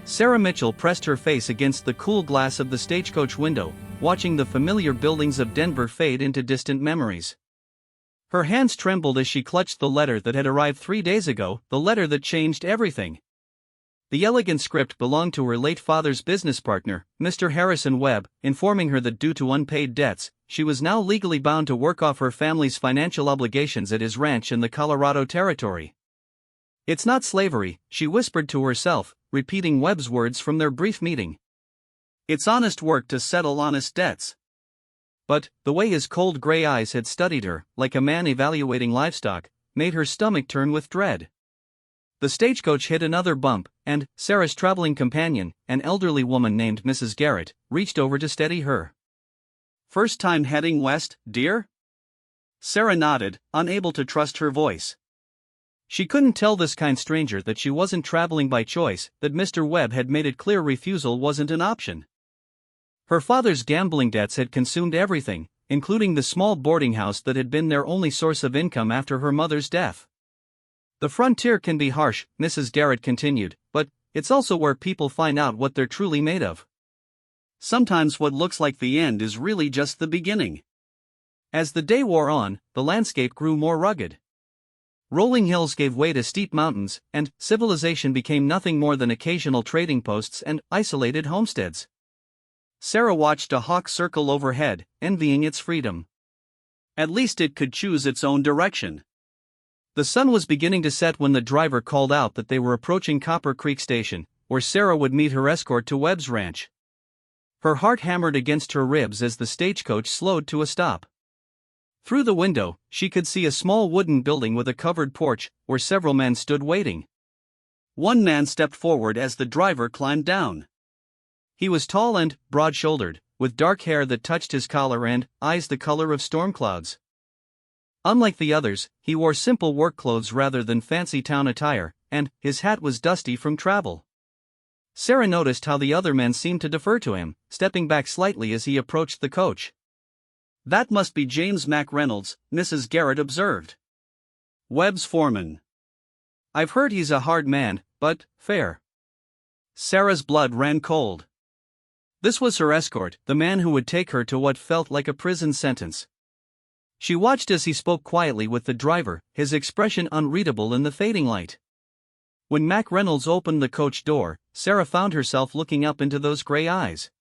Sarah Mitchell pressed her face against the cool glass of the stagecoach window, watching the familiar buildings of Denver fade into distant memories. Her hands trembled as she clutched the letter that had arrived 3 days ago, the letter that changed everything. The elegant script belonged to her late father's business partner, Mr. Harrison Webb, informing her that due to unpaid debts, she was now legally bound to work off her family's financial obligations at his ranch in the Colorado Territory. "It's not slavery," she whispered to herself, repeating Webb's words from their brief meeting. "It's honest work to settle honest debts." But the way his cold gray eyes had studied her, like a man evaluating livestock, made her stomach turn with dread. The stagecoach hit another bump, and Sarah's traveling companion, an elderly woman named Mrs. Garrett, reached over to steady her. "First time heading west, dear?" Sarah nodded, unable to trust her voice. She couldn't tell this kind stranger that she wasn't traveling by choice, that Mr. Webb had made it clear refusal wasn't an option. Her father's gambling debts had consumed everything, including the small boarding house that had been their only source of income after her mother's death. "The frontier can be harsh," Mrs. Garrett continued, "but it's also where people find out what they're truly made of. Sometimes what looks like the end is really just the beginning." As the day wore on, the landscape grew more rugged. Rolling hills gave way to steep mountains, and civilization became nothing more than occasional trading posts and isolated homesteads. Sarah watched a hawk circle overhead, envying its freedom. At least it could choose its own direction. The sun was beginning to set when the driver called out that they were approaching Copper Creek Station, where Sarah would meet her escort to Webb's ranch. Her heart hammered against her ribs as the stagecoach slowed to a stop. Through the window, she could see a small wooden building with a covered porch, where several men stood waiting. One man stepped forward as the driver climbed down. He was tall and broad-shouldered, with dark hair that touched his collar and eyes the color of storm clouds. Unlike the others, he wore simple work clothes rather than fancy town attire, and his hat was dusty from travel. Sarah noticed how the other men seemed to defer to him, stepping back slightly as he approached the coach. "That must be James McReynolds," Mrs. Garrett observed. "Webb's foreman. I've heard he's a hard man, but fair." Sarah's blood ran cold. This was her escort, the man who would take her to what felt like a prison sentence. She watched as he spoke quietly with the driver, his expression unreadable in the fading light. When McReynolds opened the coach door, Sarah found herself looking up into those gray eyes.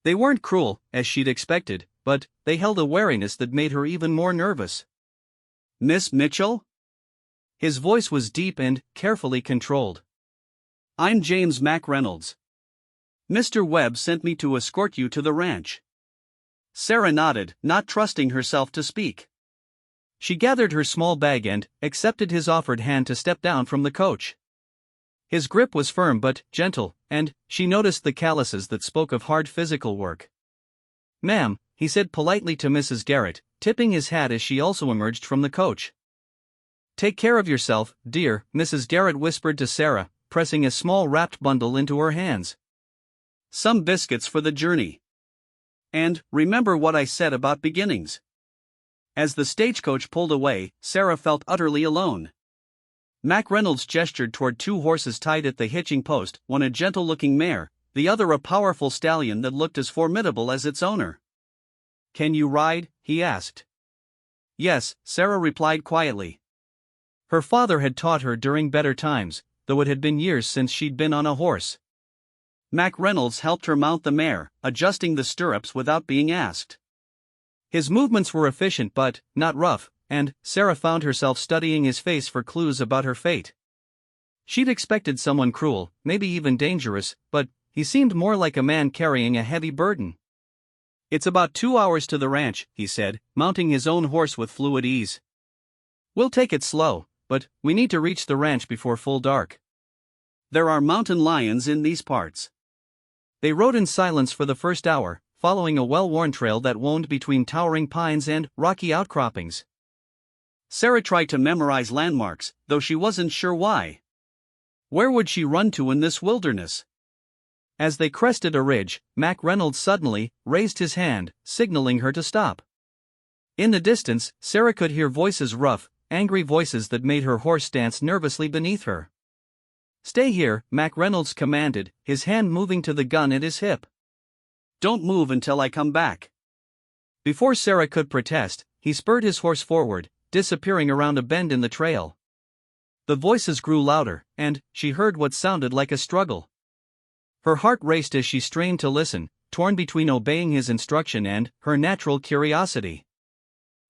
They weren't cruel, as she'd expected, but they held a wariness that made her even more nervous. "Miss Mitchell?" His voice was deep and carefully controlled. "I'm James McReynolds. Mr. Webb sent me to escort you to the ranch." Sarah nodded, not trusting herself to speak. She gathered her small bag and accepted his offered hand to step down from the coach. His grip was firm but gentle, and she noticed the calluses that spoke of hard physical work. "Ma'am," he said politely to Mrs. Garrett, tipping his hat as she also emerged from the coach. "Take care of yourself, dear," Mrs. Garrett whispered to Sarah, pressing a small wrapped bundle into her hands. "Some biscuits for the journey. And remember what I said about beginnings." As the stagecoach pulled away, Sarah felt utterly alone. McReynolds gestured toward 2 horses tied at the hitching post, one a gentle-looking mare, the other a powerful stallion that looked as formidable as its owner. "Can you ride?" he asked. "Yes," Sarah replied quietly. Her father had taught her during better times, though it had been years since she'd been on a horse. McReynolds helped her mount the mare, adjusting the stirrups without being asked. His movements were efficient but not rough, and Sarah found herself studying his face for clues about her fate. She'd expected someone cruel, maybe even dangerous, but he seemed more like a man carrying a heavy burden. "It's about 2 hours to the ranch," he said, mounting his own horse with fluid ease. "We'll take it slow, but we need to reach the ranch before full dark. There are mountain lions in these parts." They rode in silence for the first hour, following a well-worn trail that wound between towering pines and rocky outcroppings. Sarah tried to memorize landmarks, though she wasn't sure why. Where would she run to in this wilderness? As they crested a ridge, McReynolds suddenly raised his hand, signaling her to stop. In the distance, Sarah could hear voices, rough, angry voices that made her horse dance nervously beneath her. "Stay here," Mac Reynolds commanded, his hand moving to the gun at his hip. "Don't move until I come back." Before Sarah could protest, he spurred his horse forward, disappearing around a bend in the trail. The voices grew louder, and she heard what sounded like a struggle. Her heart raced as she strained to listen, torn between obeying his instruction and her natural curiosity.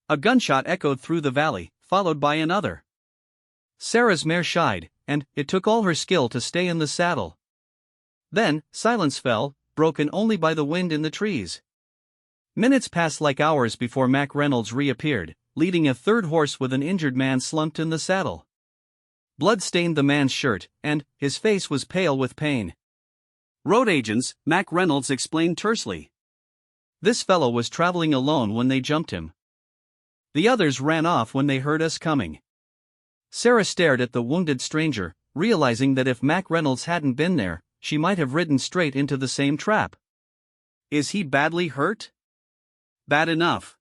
A gunshot echoed through the valley, followed by another. Sarah's mare shied, and it took all her skill to stay in the saddle. Then, silence fell, broken only by the wind in the trees. Minutes passed like hours before Mac Reynolds reappeared, leading a third horse with an injured man slumped in the saddle. Blood stained the man's shirt, and his face was pale with pain. "Road agents," Mac Reynolds explained tersely. "This fellow was traveling alone when they jumped him. The others ran off when they heard us coming." Sarah stared at the wounded stranger, realizing that if Mac Reynolds hadn't been there, she might have ridden straight into the same trap. "Is he badly hurt?" "Bad enough.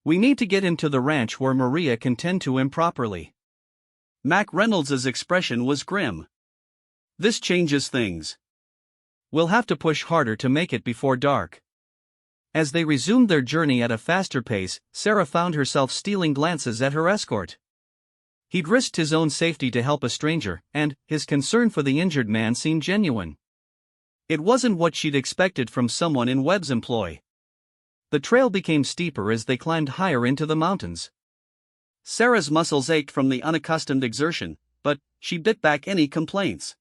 We need to get him to the ranch where Maria can tend to him properly." Mac Reynolds' expression was grim. "This changes things. We'll have to push harder to make it before dark." As they resumed their journey at a faster pace, Sarah found herself stealing glances at her escort. He'd risked his own safety to help a stranger, and his concern for the injured man seemed genuine. It wasn't what she'd expected from someone in Webb's employ. The trail became steeper as they climbed higher into the mountains. Sarah's muscles ached from the unaccustomed exertion, but she bit back any complaints.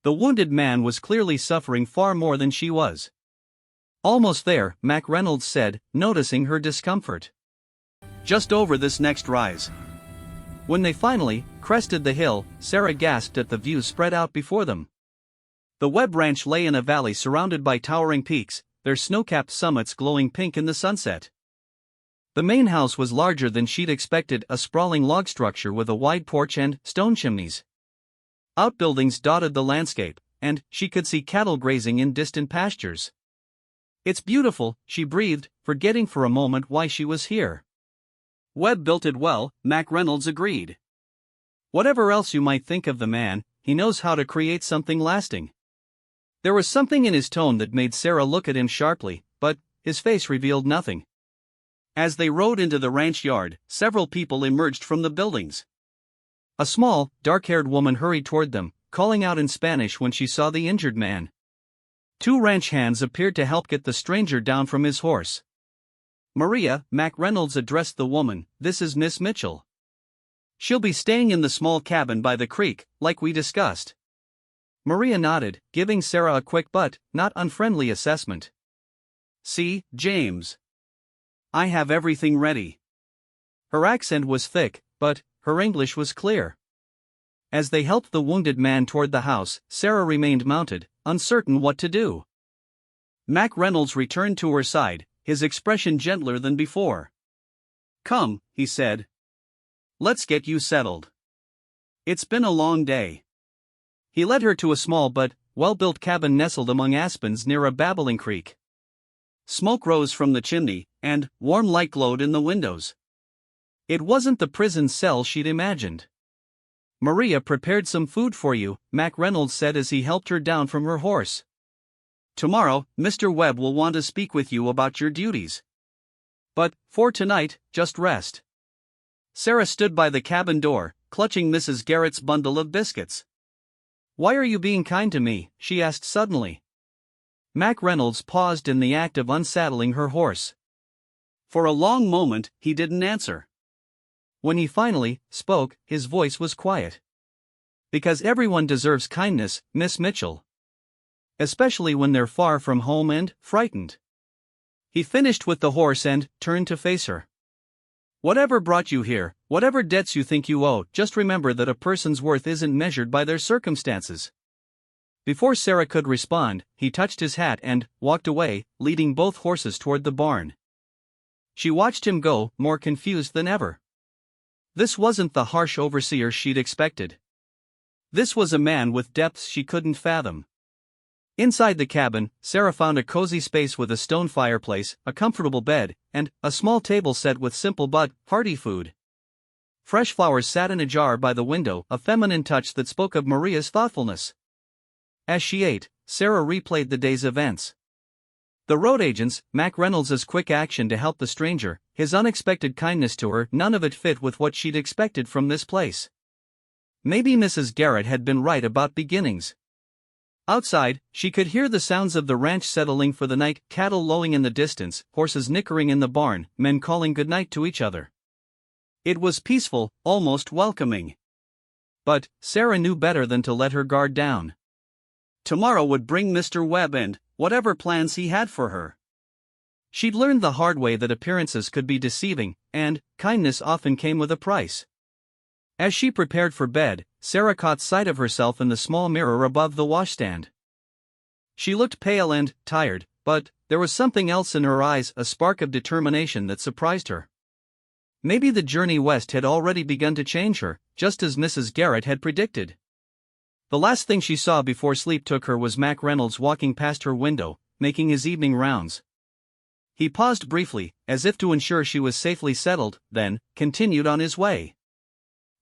The wounded man was clearly suffering far more than she was. "Almost there," Mac Reynolds said, noticing her discomfort. "Just over this next rise." When they finally crested the hill, Sarah gasped at the view spread out before them. The Webb Ranch lay in a valley surrounded by towering peaks, their snow-capped summits glowing pink in the sunset. The main house was larger than she'd expected, a sprawling log structure with a wide porch and stone chimneys. Outbuildings dotted the landscape, and she could see cattle grazing in distant pastures. "It's beautiful," she breathed, forgetting for a moment why she was here. "Webb built it well," Mac Reynolds agreed. "Whatever else you might think of the man, he knows how to create something lasting." There was something in his tone that made Sarah look at him sharply, but his face revealed nothing. As they rode into the ranch yard, several people emerged from the buildings. A small, dark-haired woman hurried toward them, calling out in Spanish when she saw the injured man. Two ranch hands appeared to help get the stranger down from his horse. "Maria," Mac Reynolds addressed the woman, "this is Miss Mitchell. She'll be staying in the small cabin by the creek, like we discussed." Maria nodded, giving Sarah a quick but not unfriendly assessment. "See, James. I have everything ready." Her accent was thick, but her English was clear. As they helped the wounded man toward the house, Sarah remained mounted, uncertain what to do. Mac Reynolds returned to her side, his expression gentler than before. "Come," he said. "Let's get you settled. It's been a long day." He led her to a small but well-built cabin nestled among aspens near a babbling creek. Smoke rose from the chimney, and warm light glowed in the windows. It wasn't the prison cell she'd imagined. "Maria prepared some food for you," Mac Reynolds said as he helped her down from her horse. "Tomorrow, Mr. Webb will want to speak with you about your duties. But, for tonight, just rest." Sarah stood by the cabin door, clutching Mrs. Garrett's bundle of biscuits. "Why are you being kind to me?" she asked suddenly. Mac Reynolds paused in the act of unsaddling her horse. For a long moment, he didn't answer. When he finally spoke, his voice was quiet. "Because everyone deserves kindness, Miss Mitchell. Especially when they're far from home and frightened." He finished with the horse and turned to face her. "Whatever brought you here, whatever debts you think you owe, just remember that a person's worth isn't measured by their circumstances." Before Sarah could respond, he touched his hat and walked away, leading both horses toward the barn. She watched him go, more confused than ever. This wasn't the harsh overseer she'd expected. This was a man with depths she couldn't fathom. Inside the cabin, Sarah found a cozy space with a stone fireplace, a comfortable bed, and a small table set with simple but hearty food. Fresh flowers sat in a jar by the window, a feminine touch that spoke of Maria's thoughtfulness. As she ate, Sarah replayed the day's events. The road agents, Mac Reynolds' quick action to help the stranger, his unexpected kindness to her, none of it fit with what she'd expected from this place. Maybe Mrs. Garrett had been right about beginnings. Outside, she could hear the sounds of the ranch settling for the night, cattle lowing in the distance, horses nickering in the barn, men calling goodnight to each other. It was peaceful, almost welcoming. But Sarah knew better than to let her guard down. Tomorrow would bring Mr. Webb and whatever plans he had for her. She'd learned the hard way that appearances could be deceiving, and kindness often came with a price. As she prepared for bed, Sarah caught sight of herself in the small mirror above the washstand. She looked pale and tired, but there was something else in her eyes, a spark of determination that surprised her. Maybe the journey west had already begun to change her, just as Mrs. Garrett had predicted. The last thing she saw before sleep took her was Mac Reynolds walking past her window, making his evening rounds. He paused briefly, as if to ensure she was safely settled, then continued on his way.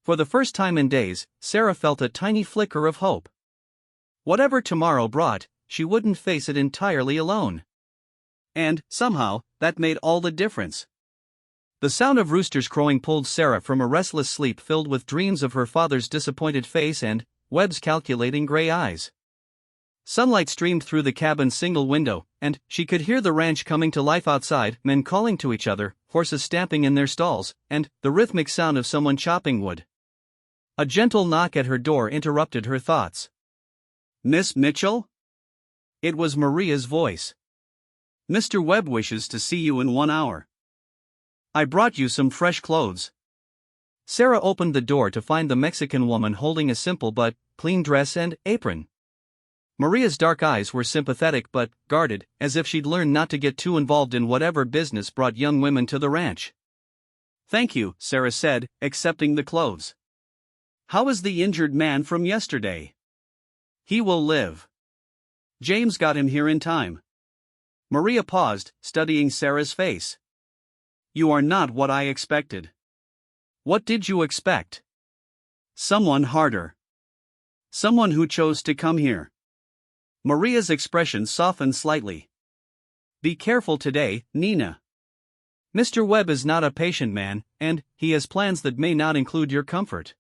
For the first time in days, Sarah felt a tiny flicker of hope. Whatever tomorrow brought, she wouldn't face it entirely alone. And, somehow, that made all the difference. The sound of roosters crowing pulled Sarah from a restless sleep filled with dreams of her father's disappointed face and Webb's calculating gray eyes. Sunlight streamed through the cabin's single window, and she could hear the ranch coming to life outside, men calling to each other, horses stamping in their stalls, and the rhythmic sound of someone chopping wood. A gentle knock at her door interrupted her thoughts. "Miss Mitchell?" It was Maria's voice. "Mr. Webb wishes to see you in 1 hour. I brought you some fresh clothes." Sarah opened the door to find the Mexican woman holding a simple but clean dress and apron. Maria's dark eyes were sympathetic but guarded, as if she'd learned not to get too involved in whatever business brought young women to the ranch. "Thank you," Sarah said, accepting the clothes. "How is the injured man from yesterday?" "He will live. James got him here in time." Maria paused, studying Sarah's face. "You are not what I expected." "What did you expect?" "Someone harder. Someone who chose to come here." Maria's expression softened slightly. "Be careful today, Nina. Mr. Webb is not a patient man, and he has plans that may not include your comfort."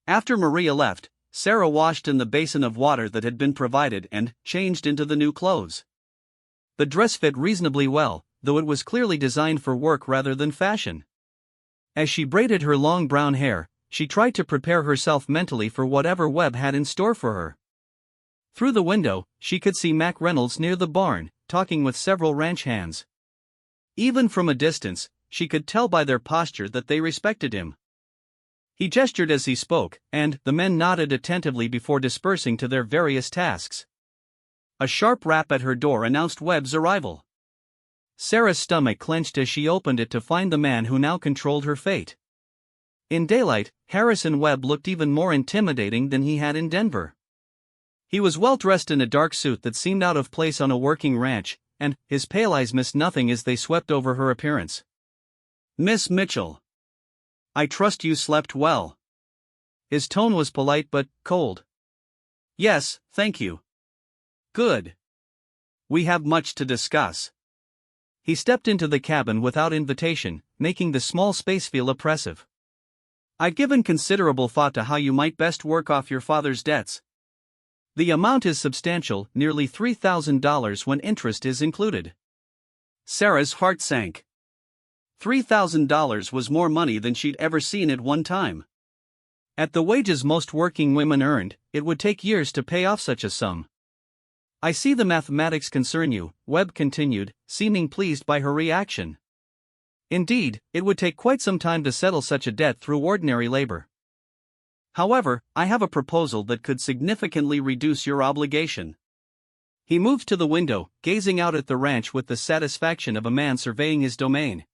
After Maria left, Sarah washed in the basin of water that had been provided and changed into the new clothes. The dress fit reasonably well, though it was clearly designed for work rather than fashion. As she braided her long brown hair, she tried to prepare herself mentally for whatever Webb had in store for her. Through the window, she could see Mac Reynolds near the barn, talking with several ranch hands. Even from a distance, she could tell by their posture that they respected him. He gestured as he spoke, and the men nodded attentively before dispersing to their various tasks. A sharp rap at her door announced Webb's arrival. Sarah's stomach clenched as she opened it to find the man who now controlled her fate. In daylight, Harrison Webb looked even more intimidating than he had in Denver. He was well dressed in a dark suit that seemed out of place on a working ranch, and his pale eyes missed nothing as they swept over her appearance. "Miss Mitchell. I trust you slept well." His tone was polite but cold. "Yes, thank you." "Good. We have much to discuss." He stepped into the cabin without invitation, making the small space feel oppressive. "I've given considerable thought to how you might best work off your father's debts. The amount is substantial, nearly $3,000 when interest is included." Sarah's heart sank. $3,000 was more money than she'd ever seen at one time. At the wages most working women earned, it would take years to pay off such a sum. "I see the mathematics concern you," Webb continued, seeming pleased by her reaction. "Indeed, it would take quite some time to settle such a debt through ordinary labor. However, I have a proposal that could significantly reduce your obligation." He moved to the window, gazing out at the ranch with the satisfaction of a man surveying his domain.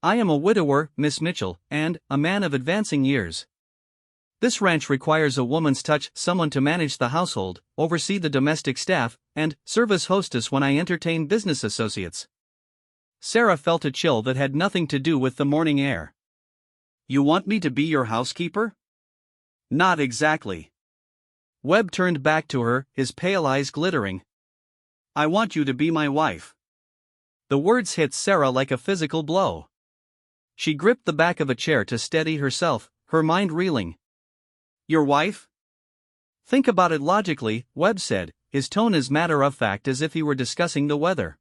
"I am a widower, Miss Mitchell, and a man of advancing years. This ranch requires a woman's touch, someone to manage the household, oversee the domestic staff, and serve as hostess when I entertain business associates." Sarah felt a chill that had nothing to do with the morning air. You want me to be your housekeeper? Not exactly. Webb turned back to her, his pale eyes glittering. I want you to be my wife. The words hit Sarah like a physical blow. She gripped the back of a chair to steady herself, her mind reeling. Your wife? Think about it logically, Webb said, his tone as matter-of-fact as if he were discussing the weather.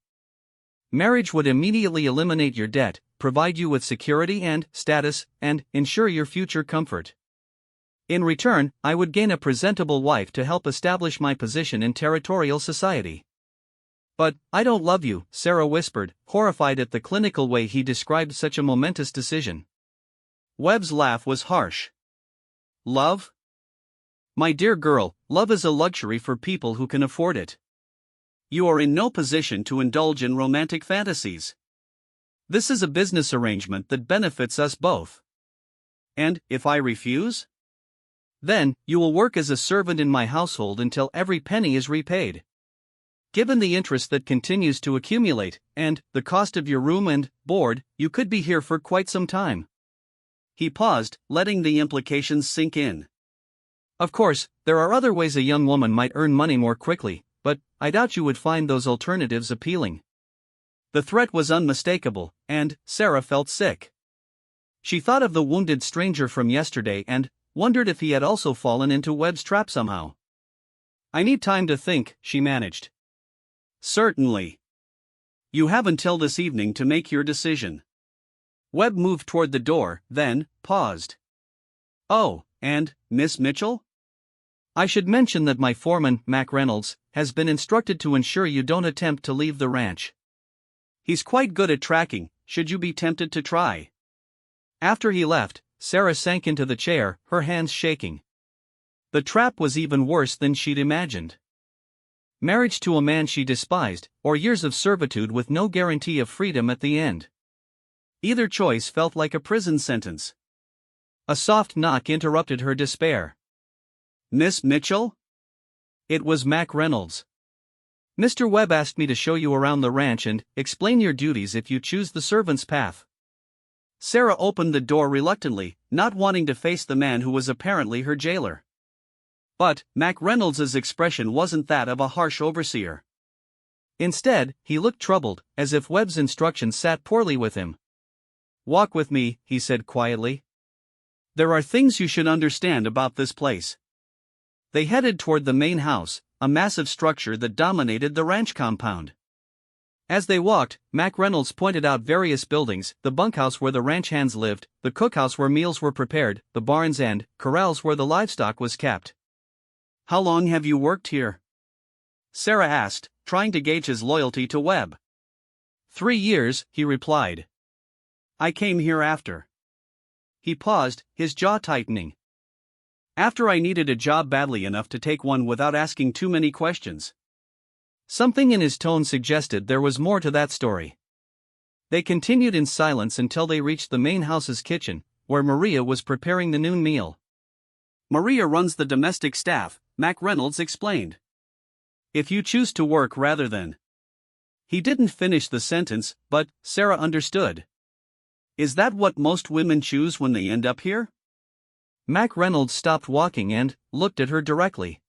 Marriage would immediately eliminate your debt, provide you with security and status, and ensure your future comfort. In return, I would gain a presentable wife to help establish my position in territorial society. But, I don't love you, Sarah whispered, horrified at the clinical way he described such a momentous decision. Webb's laugh was harsh. Love? My dear girl, love is a luxury for people who can afford it. You are in no position to indulge in romantic fantasies. This is a business arrangement that benefits us both. And, if I refuse? Then, you will work as a servant in my household until every penny is repaid. Given the interest that continues to accumulate, and the cost of your room and board, you could be here for quite some time. He paused, letting the implications sink in. Of course, there are other ways a young woman might earn money more quickly, but I doubt you would find those alternatives appealing. The threat was unmistakable, and Sarah felt sick. She thought of the wounded stranger from yesterday and wondered if he had also fallen into Webb's trap somehow. I need time to think, she managed. Certainly. You have until this evening to make your decision. Webb moved toward the door, then paused. Oh, and Miss Mitchell? I should mention that my foreman, Mac Reynolds, has been instructed to ensure you don't attempt to leave the ranch. He's quite good at tracking, should you be tempted to try. After he left, Sarah sank into the chair, her hands shaking. The trap was even worse than she'd imagined. Marriage to a man she despised, or years of servitude with no guarantee of freedom at the end. Either choice felt like a prison sentence. A soft knock interrupted her despair. Miss Mitchell? It was Mac Reynolds. Mr. Webb asked me to show you around the ranch and explain your duties if you choose the servant's path. Sarah opened the door reluctantly, not wanting to face the man who was apparently her jailer. But Mac Reynolds's expression wasn't that of a harsh overseer. Instead, he looked troubled, as if Webb's instructions sat poorly with him. Walk with me, he said quietly. There are things you should understand about this place. They headed toward the main house, a massive structure that dominated the ranch compound. As they walked, Mac Reynolds pointed out various buildings, the bunkhouse where the ranch hands lived, the cookhouse where meals were prepared, the barns and corrals where the livestock was kept. How long have you worked here? Sarah asked, trying to gauge his loyalty to Webb. 3 years, he replied. I came here after. He paused, his jaw tightening. After I needed a job badly enough to take one without asking too many questions. Something in his tone suggested there was more to that story. They continued in silence until they reached the main house's kitchen, where Maria was preparing the noon meal. Maria runs the domestic staff, Mac Reynolds explained. If you choose to work rather than. He didn't finish the sentence, but Sarah understood. Is that what most women choose when they end up here? Mac Reynolds stopped walking and looked at her directly.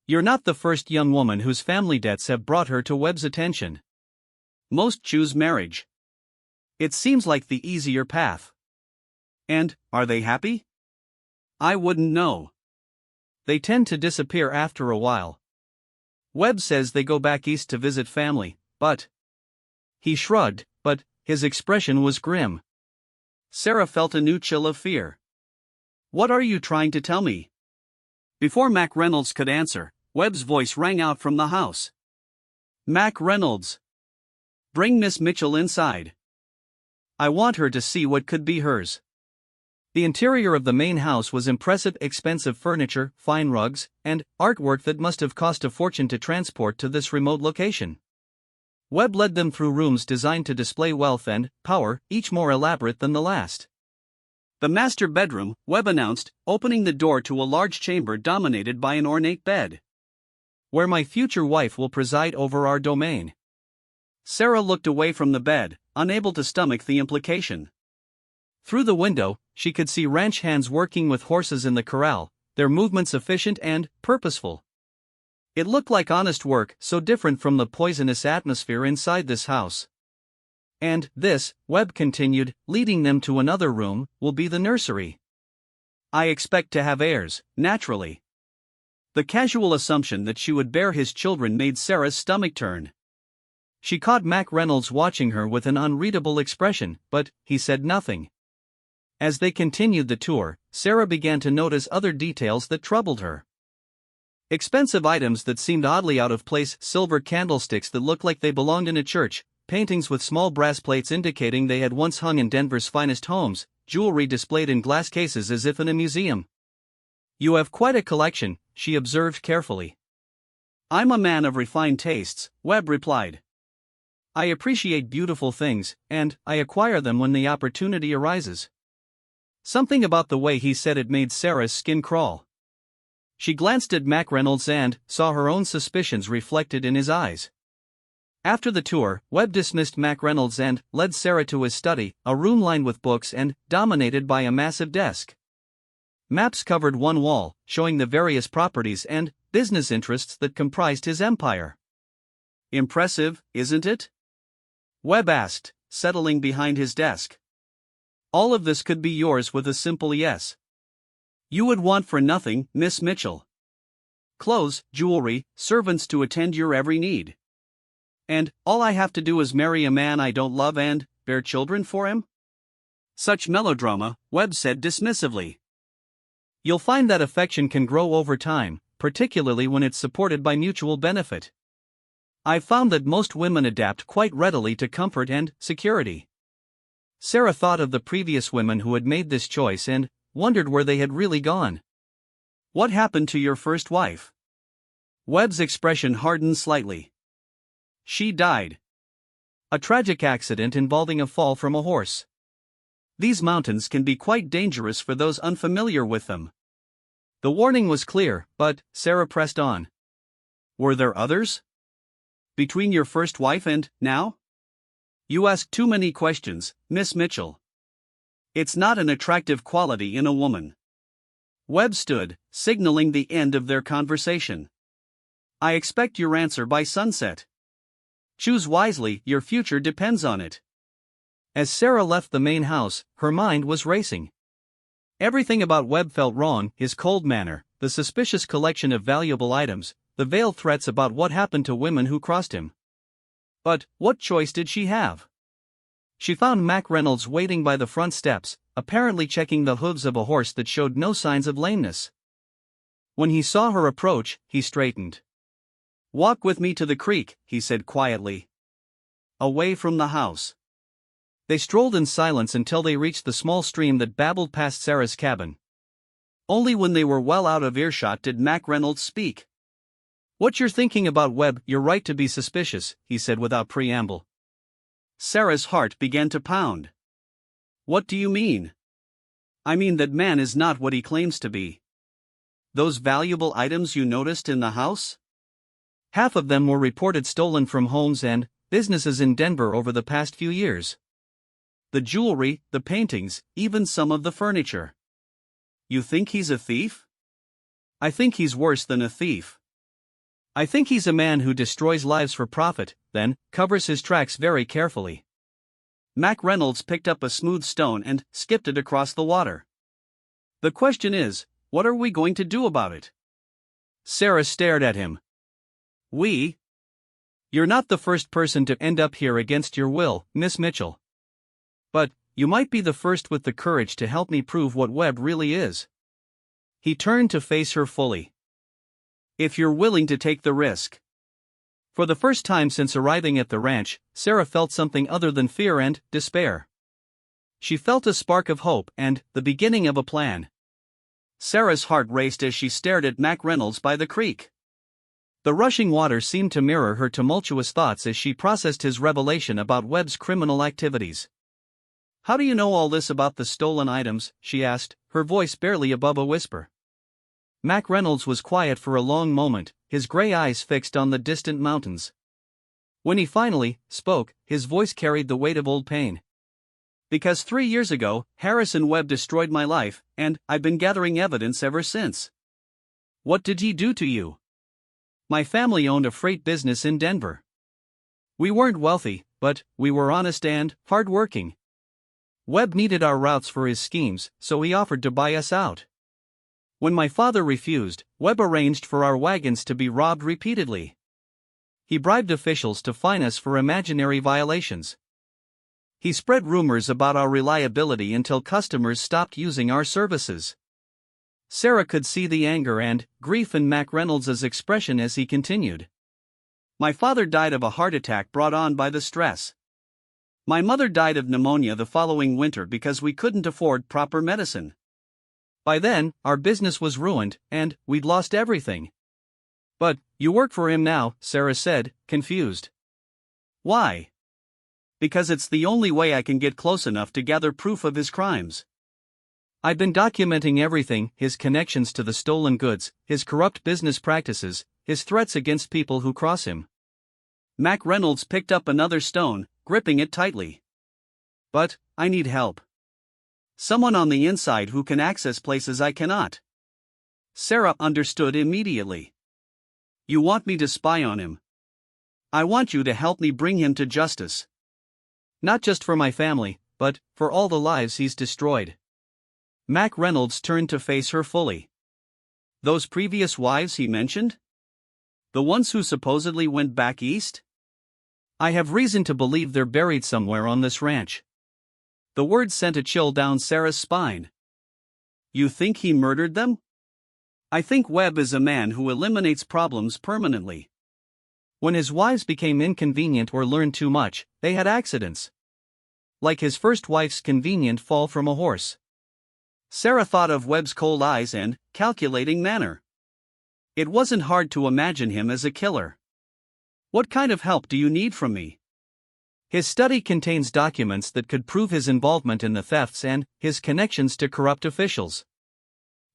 You're not the first young woman whose family debts have brought her to Webb's attention. Most choose marriage. It seems like the easier path. And, are they happy? I wouldn't know. They tend to disappear after a while. Webb says they go back east to visit family, but... He shrugged, but his expression was grim. Sarah felt a new chill of fear. What are you trying to tell me? Before Mac Reynolds could answer, Webb's voice rang out from the house. Mac Reynolds. Bring Miss Mitchell inside. I want her to see what could be hers. The interior of the main house was impressive, expensive furniture, fine rugs, and artwork that must have cost a fortune to transport to this remote location. Webb led them through rooms designed to display wealth and power, each more elaborate than the last. The master bedroom, Webb announced, opening the door to a large chamber dominated by an ornate bed. Where my future wife will preside over our domain. Sarah looked away from the bed, unable to stomach the implication. Through the window, she could see ranch hands working with horses in the corral, their movements efficient and purposeful. It looked like honest work, so different from the poisonous atmosphere inside this house. And this, Webb continued, leading them to another room, will be the nursery. I expect to have heirs, naturally. The casual assumption that she would bear his children made Sarah's stomach turn. She caught Mac Reynolds watching her with an unreadable expression, but he said nothing. As they continued the tour, Sarah began to notice other details that troubled her. Expensive items that seemed oddly out of place, silver candlesticks that looked like they belonged in a church, paintings with small brass plates indicating they had once hung in Denver's finest homes, jewelry displayed in glass cases as if in a museum. You have quite a collection, she observed carefully. I'm a man of refined tastes, Webb replied. I appreciate beautiful things, and I acquire them when the opportunity arises. Something about the way he said it made Sarah's skin crawl. She glanced at Mac Reynolds and saw her own suspicions reflected in his eyes. After the tour, Webb dismissed Mac Reynolds and led Sarah to his study, a room lined with books and dominated by a massive desk. Maps covered one wall, showing the various properties and business interests that comprised his empire. Impressive, isn't it? Webb asked, settling behind his desk. All of this could be yours with a simple yes. You would want for nothing, Miss Mitchell. Clothes, jewelry, servants to attend your every need. And all I have to do is marry a man I don't love and bear children for him? Such melodrama, Webb said dismissively. You'll find that affection can grow over time, particularly when it's supported by mutual benefit. I've found that most women adapt quite readily to comfort and security. Sarah thought of the previous women who had made this choice and wondered where they had really gone. What happened to your first wife? Webb's expression hardened slightly. She died. A tragic accident involving a fall from a horse. These mountains can be quite dangerous for those unfamiliar with them. The warning was clear, but Sarah pressed on. Were there others? Between your first wife and now? You ask too many questions, Miss Mitchell. It's not an attractive quality in a woman. Webb stood, signaling the end of their conversation. I expect your answer by sunset. Choose wisely, your future depends on it. As Sarah left the main house, her mind was racing. Everything about Webb felt wrong, his cold manner, the suspicious collection of valuable items, the veiled threats about what happened to women who crossed him. But what choice did she have? She found Mac Reynolds waiting by the front steps, apparently checking the hooves of a horse that showed no signs of lameness. When he saw her approach, he straightened. Walk with me to the creek, he said quietly. Away from the house. They strolled in silence until they reached the small stream that babbled past Sarah's cabin. Only when they were well out of earshot did Mac Reynolds speak. What you're thinking about, Webb, you're right to be suspicious, he said without preamble. Sarah's heart began to pound. What do you mean? I mean that man is not what he claims to be. Those valuable items you noticed in the house? Half of them were reported stolen from homes and businesses in Denver over the past few years. The jewelry, the paintings, even some of the furniture. You think he's a thief? I think he's worse than a thief. I think he's a man who destroys lives for profit, then covers his tracks very carefully. Mac Reynolds picked up a smooth stone and skipped it across the water. The question is, what are we going to do about it? Sarah stared at him. We? You're not the first person to end up here against your will, Miss Mitchell. But you might be the first with the courage to help me prove what Webb really is. He turned to face her fully. If you're willing to take the risk. For the first time since arriving at the ranch, Sarah felt something other than fear and despair. She felt a spark of hope and the beginning of a plan. Sarah's heart raced as she stared at Mac Reynolds by the creek. The rushing water seemed to mirror her tumultuous thoughts as she processed his revelation about Webb's criminal activities. How do you know all this about the stolen items? She asked, her voice barely above a whisper. Mac Reynolds was quiet for a long moment, his gray eyes fixed on the distant mountains. When he finally spoke, his voice carried the weight of old pain. Because 3 years ago, Harrison Webb destroyed my life, and I've been gathering evidence ever since. What did he do to you? My family owned a freight business in Denver. We weren't wealthy, but we were honest and hardworking. Webb needed our routes for his schemes, so he offered to buy us out. When my father refused, Webb arranged for our wagons to be robbed repeatedly. He bribed officials to fine us for imaginary violations. He spread rumors about our reliability until customers stopped using our services. Sarah could see the anger and grief in Mac Reynolds' expression as he continued. My father died of a heart attack brought on by the stress. My mother died of pneumonia the following winter because we couldn't afford proper medicine. By then, our business was ruined, and we'd lost everything. But you work for him now, Sarah said, confused. Why? Because it's the only way I can get close enough to gather proof of his crimes. I've been documenting everything: his connections to the stolen goods, his corrupt business practices, his threats against people who cross him. Mac Reynolds picked up another stone, gripping it tightly. But I need help. Someone on the inside who can access places I cannot. Sarah understood immediately. You want me to spy on him? I want you to help me bring him to justice. Not just for my family, but for all the lives he's destroyed. Mac Reynolds turned to face her fully. Those previous wives he mentioned? The ones who supposedly went back east? I have reason to believe they're buried somewhere on this ranch. The words sent a chill down Sarah's spine. You think he murdered them? I think Webb is a man who eliminates problems permanently. When his wives became inconvenient or learned too much, they had accidents. Like his first wife's convenient fall from a horse. Sarah thought of Webb's cold eyes and calculating manner. It wasn't hard to imagine him as a killer. What kind of help do you need from me? His study contains documents that could prove his involvement in the thefts and his connections to corrupt officials.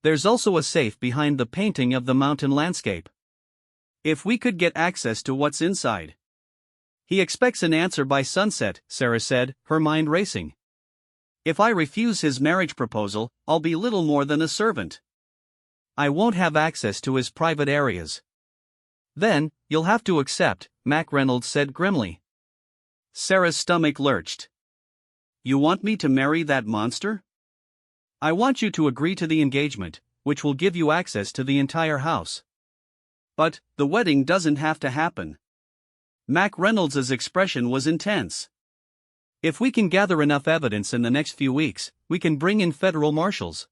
There's also a safe behind the painting of the mountain landscape. If we could get access to what's inside. He expects an answer by sunset, Sarah said, her mind racing. If I refuse his marriage proposal, I'll be little more than a servant. I won't have access to his private areas. Then, you'll have to accept, Mac Reynolds said grimly. Sarah's stomach lurched. You want me to marry that monster? I want you to agree to the engagement, which will give you access to the entire house. But the wedding doesn't have to happen. Mac Reynolds' expression was intense. If we can gather enough evidence in the next few weeks, we can bring in federal marshals.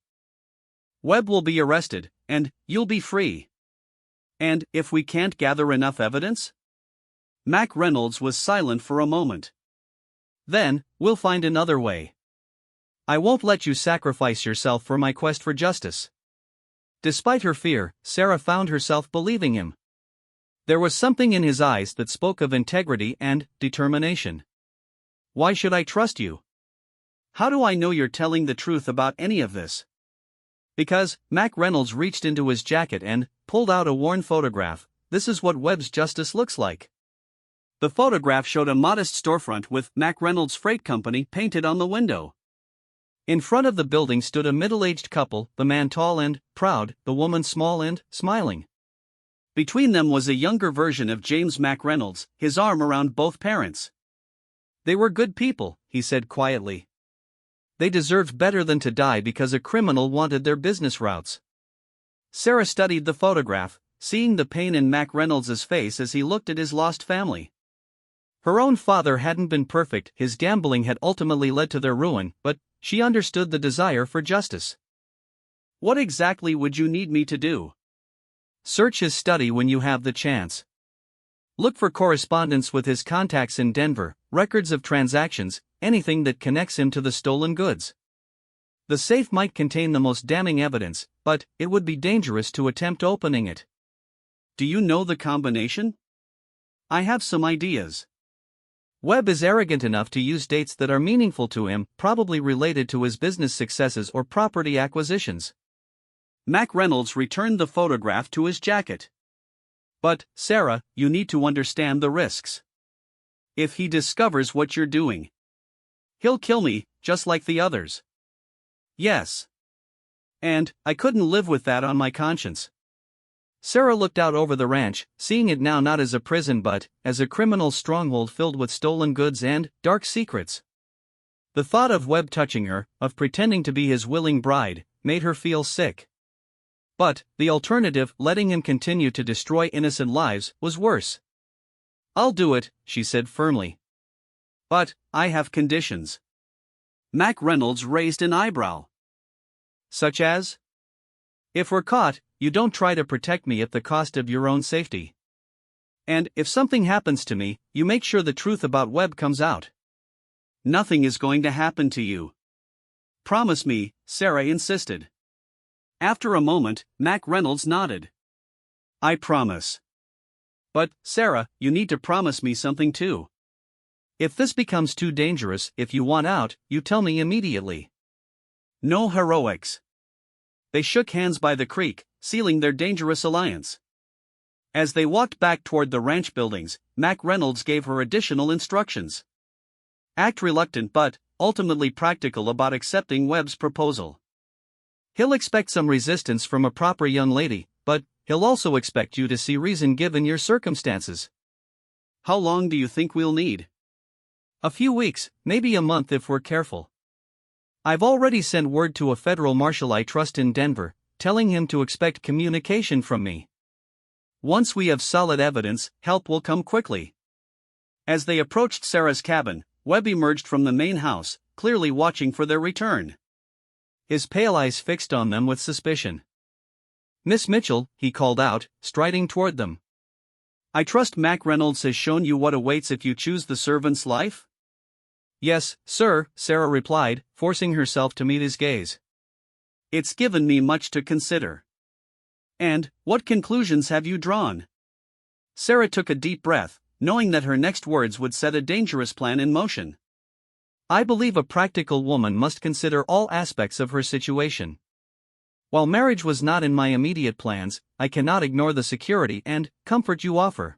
Webb will be arrested, and you'll be free. And if we can't gather enough evidence? Mac Reynolds was silent for a moment. Then, we'll find another way. I won't let you sacrifice yourself for my quest for justice. Despite her fear, Sarah found herself believing him. There was something in his eyes that spoke of integrity and determination. Why should I trust you? How do I know you're telling the truth about any of this? Because Mac Reynolds reached into his jacket and pulled out a worn photograph. This is what Webb's justice looks like. The photograph showed a modest storefront with Mac Reynolds Freight Company painted on the window. In front of the building stood a middle-aged couple, the man tall and proud, the woman small and smiling. Between them was a younger version of James Mac Reynolds, his arm around both parents. They were good people, he said quietly. They deserved better than to die because a criminal wanted their business routes. Sarah studied the photograph, seeing the pain in Mac Reynolds' face as he looked at his lost family. Her own father hadn't been perfect, his gambling had ultimately led to their ruin, but she understood the desire for justice. What exactly would you need me to do? Search his study when you have the chance. Look for correspondence with his contacts in Denver, records of transactions, anything that connects him to the stolen goods. The safe might contain the most damning evidence, but it would be dangerous to attempt opening it. Do you know the combination? I have some ideas. Webb is arrogant enough to use dates that are meaningful to him, probably related to his business successes or property acquisitions. Mac Reynolds returned the photograph to his jacket. But, Sarah, you need to understand the risks. If he discovers what you're doing, He'll kill me, just like the others. Yes. And I couldn't live with that on my conscience. Sarah looked out over the ranch, seeing it now not as a prison but as a criminal stronghold filled with stolen goods and dark secrets. The thought of Webb touching her, of pretending to be his willing bride, made her feel sick. But the alternative, letting him continue to destroy innocent lives, was worse. "I'll do it," she said firmly. "But I have conditions." Mac Reynolds raised an eyebrow. "Such as?" "If we're caught, you don't try to protect me at the cost of your own safety. And if something happens to me, you make sure the truth about Webb comes out." "Nothing is going to happen to you. Promise me," Sarah insisted. After a moment, Mac Reynolds nodded. "I promise. But, Sarah, you need to promise me something too. If this becomes too dangerous, if you want out, you tell me immediately." "No heroics." They shook hands by the creek, sealing their dangerous alliance. As they walked back toward the ranch buildings, Mac Reynolds gave her additional instructions. Act reluctant but ultimately practical about accepting Webb's proposal. He'll expect some resistance from a proper young lady, but he'll also expect you to see reason given your circumstances. "How long do you think we'll need?" "A few weeks, maybe a month if we're careful. I've already sent word to a federal marshal I trust in Denver, telling him to expect communication from me. Once we have solid evidence, help will come quickly." As they approached Sarah's cabin, Webb emerged from the main house, clearly watching for their return. His pale eyes fixed on them with suspicion. "Miss Mitchell," he called out, striding toward them. "I trust Mac Reynolds has shown you what awaits if you choose the servant's life?" "Yes, sir," Sarah replied, forcing herself to meet his gaze. "It's given me much to consider." "And what conclusions have you drawn?" Sarah took a deep breath, knowing that her next words would set a dangerous plan in motion. "I believe a practical woman must consider all aspects of her situation. While marriage was not in my immediate plans, I cannot ignore the security and comfort you offer."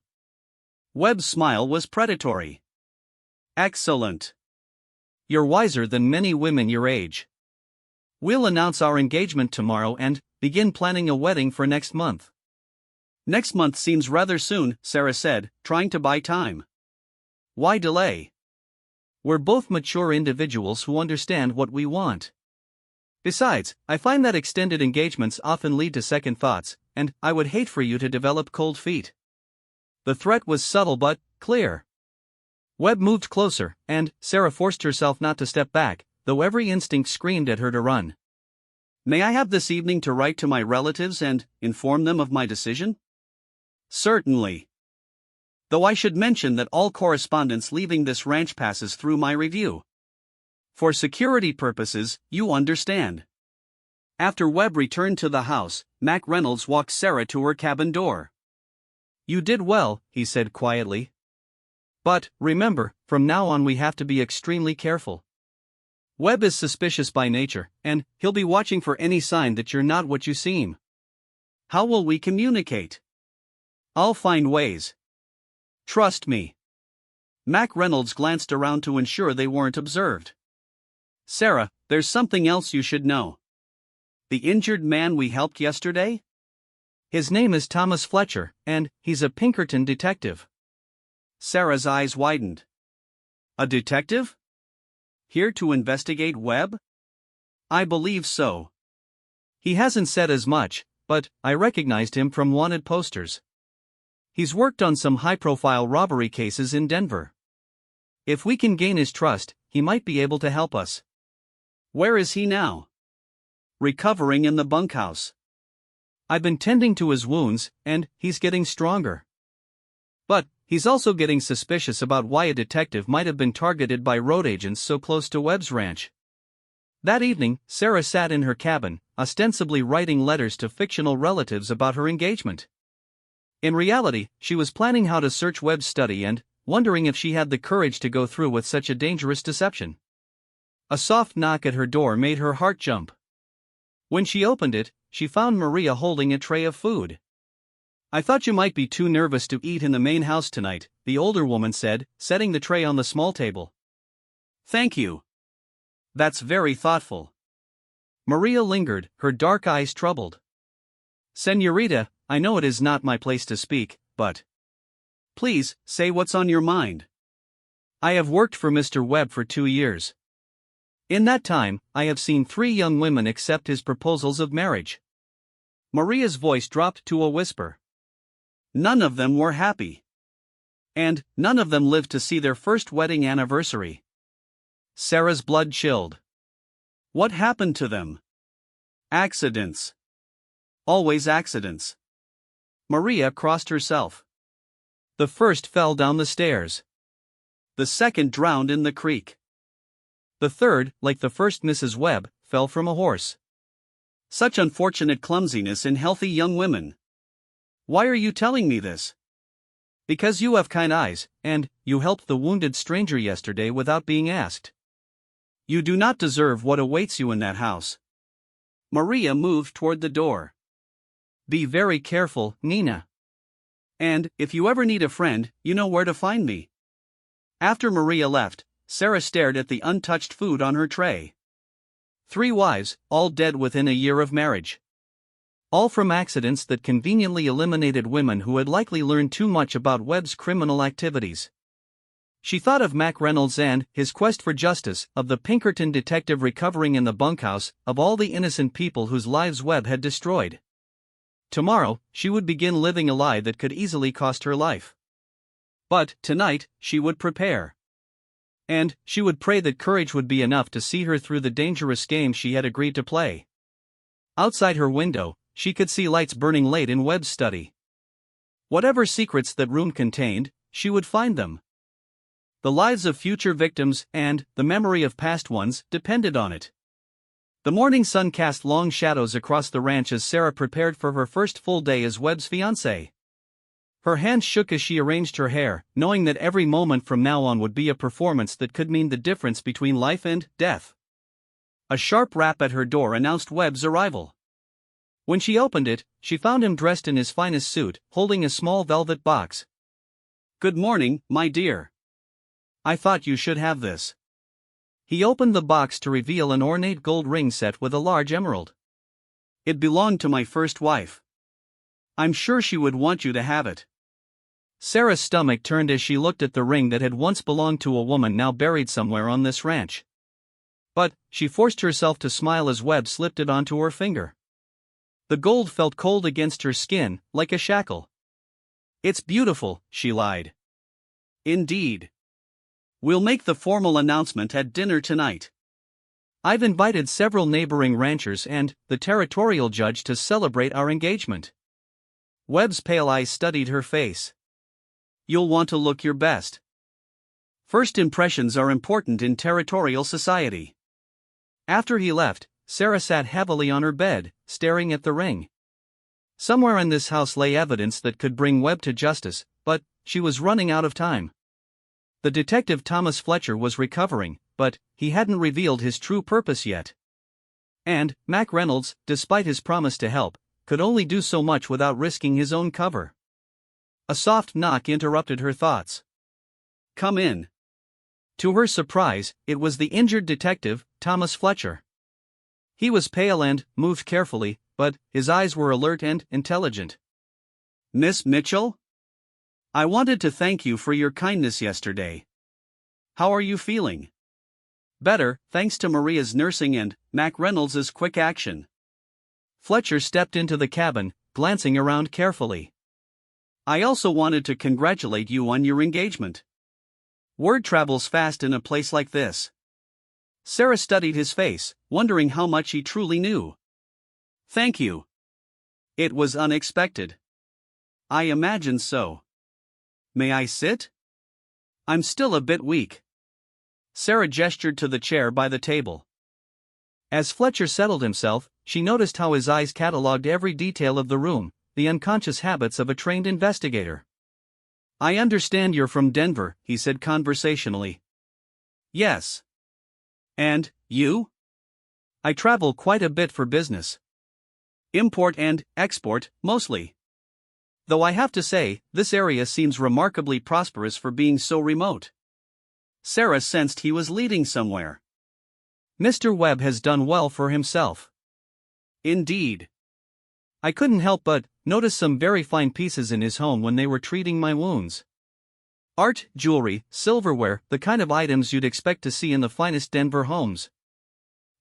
Webb's smile was predatory. "Excellent. You're wiser than many women your age. We'll announce our engagement tomorrow and begin planning a wedding for next month." "Next month seems rather soon," Sarah said, trying to buy time. "Why delay? We're both mature individuals who understand what we want. Besides, I find that extended engagements often lead to second thoughts, and I would hate for you to develop cold feet." The threat was subtle but clear. Webb moved closer, and Sarah forced herself not to step back, though every instinct screamed at her to run. "May I have this evening to write to my relatives and inform them of my decision?" "Certainly. Though I should mention that all correspondence leaving this ranch passes through my review. For security purposes, you understand." After Webb returned to the house, Mac Reynolds walked Sarah to her cabin door. "You did well," he said quietly. "But, remember, from now on we have to be extremely careful. Webb is suspicious by nature, and he'll be watching for any sign that you're not what you seem." "How will we communicate?" "I'll find ways. Trust me." Mac Reynolds glanced around to ensure they weren't observed. "Sarah, there's something else you should know. The injured man we helped yesterday? His name is Thomas Fletcher, and he's a Pinkerton detective." Sarah's eyes widened. "A detective? Here to investigate Webb?" "I believe so. He hasn't said as much, but I recognized him from wanted posters. He's worked on some high-profile robbery cases in Denver. If we can gain his trust, he might be able to help us." "Where is he now?" "Recovering in the bunkhouse. I've been tending to his wounds, and he's getting stronger. But he's also getting suspicious about why a detective might have been targeted by road agents so close to Webb's ranch." That evening, Sarah sat in her cabin, ostensibly writing letters to fictional relatives about her engagement. In reality, she was planning how to search Webb's study and wondering if she had the courage to go through with such a dangerous deception. A soft knock at her door made her heart jump. When she opened it, she found Maria holding a tray of food. "I thought you might be too nervous to eat in the main house tonight," the older woman said, setting the tray on the small table. "Thank you," That's very thoughtful. Maria lingered, her dark eyes troubled. Senorita, I know it is not my place to speak, but please, say what's on your mind. I have worked for Mr. Webb for 2 years. In that time, I have seen 3 young women accept his proposals of marriage. Maria's voice dropped to a whisper. None of them were happy. And none of them lived to see their first wedding anniversary. Sarah's blood chilled. What happened to them? Accidents. Always accidents. Maria crossed herself. The first fell down the stairs. The second drowned in the creek. The third, like the first Mrs. Webb, fell from a horse. Such unfortunate clumsiness in healthy young women. Why are you telling me this? Because you have kind eyes, and you helped the wounded stranger yesterday without being asked. You do not deserve what awaits you in that house. Maria moved toward the door. Be very careful, Nina. And, if you ever need a friend, you know where to find me. After Maria left, Sarah stared at the untouched food on her tray. 3 wives, all dead within a year of marriage. All from accidents that conveniently eliminated women who had likely learned too much about Webb's criminal activities. She thought of Mac Reynolds and his quest for justice, of the Pinkerton detective recovering in the bunkhouse, of all the innocent people whose lives Webb had destroyed. Tomorrow, she would begin living a lie that could easily cost her life. But, tonight, she would prepare. And she would pray that courage would be enough to see her through the dangerous game she had agreed to play. Outside her window, she could see lights burning late in Webb's study. Whatever secrets that room contained, she would find them. The lives of future victims, and the memory of past ones, depended on it. The morning sun cast long shadows across the ranch as Sarah prepared for her first full day as Webb's fiancée. Her hands shook as she arranged her hair, knowing that every moment from now on would be a performance that could mean the difference between life and death. A sharp rap at her door announced Webb's arrival. When she opened it, she found him dressed in his finest suit, holding a small velvet box. Good morning, my dear. I thought you should have this. He opened the box to reveal an ornate gold ring set with a large emerald. It belonged to my first wife. I'm sure she would want you to have it. Sarah's stomach turned as she looked at the ring that had once belonged to a woman now buried somewhere on this ranch. But she forced herself to smile as Webb slipped it onto her finger. The gold felt cold against her skin, like a shackle. It's beautiful, she lied. Indeed. We'll make the formal announcement at dinner tonight. I've invited several neighboring ranchers and the territorial judge to celebrate our engagement. Webb's pale eyes studied her face. You'll want to look your best. First impressions are important in territorial society. After he left, Sarah sat heavily on her bed, staring at the ring. Somewhere in this house lay evidence that could bring Webb to justice, but she was running out of time. The detective Thomas Fletcher was recovering, but he hadn't revealed his true purpose yet. And Mac Reynolds, despite his promise to help, could only do so much without risking his own cover. A soft knock interrupted her thoughts. Come in. To her surprise, it was the injured detective, Thomas Fletcher. He was pale and moved carefully, but his eyes were alert and intelligent. Miss Mitchell? I wanted to thank you for your kindness yesterday. How are you feeling? Better, thanks to Maria's nursing and Mac Reynolds' quick action. Fletcher stepped into the cabin, glancing around carefully. I also wanted to congratulate you on your engagement. Word travels fast in a place like this. Sarah studied his face, wondering how much he truly knew. Thank you. It was unexpected. I imagine so. May I sit? I'm still a bit weak. Sarah gestured to the chair by the table. As Fletcher settled himself, she noticed how his eyes catalogued every detail of the room, the unconscious habits of a trained investigator. I understand you're from Denver, he said conversationally. Yes. And you? I travel quite a bit for business. Import and export, mostly. Though I have to say, this area seems remarkably prosperous for being so remote. Sarah sensed he was leading somewhere. Mr. Webb has done well for himself. Indeed. I couldn't help but notice some very fine pieces in his home when they were treating my wounds. Art, jewelry, silverware, the kind of items you'd expect to see in the finest Denver homes.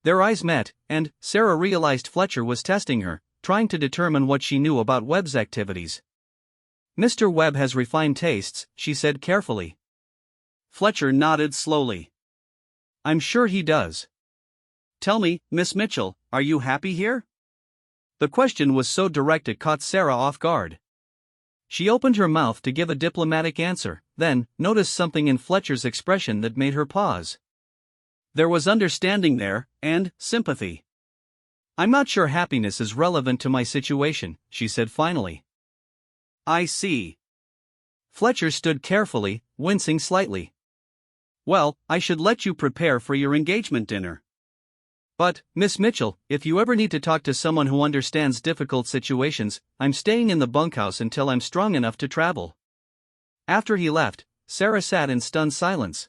Their eyes met, and Sarah realized Fletcher was testing her, trying to determine what she knew about Webb's activities. Mr. Webb has refined tastes, she said carefully. Fletcher nodded slowly. I'm sure he does. Tell me, Miss Mitchell, are you happy here? The question was so direct it caught Sarah off guard. She opened her mouth to give a diplomatic answer, then noticed something in Fletcher's expression that made her pause. There was understanding there, and sympathy. I'm not sure happiness is relevant to my situation, she said finally. I see. Fletcher stood carefully, wincing slightly. Well, I should let you prepare for your engagement dinner. But, Miss Mitchell, if you ever need to talk to someone who understands difficult situations, I'm staying in the bunkhouse until I'm strong enough to travel. After he left, Sarah sat in stunned silence.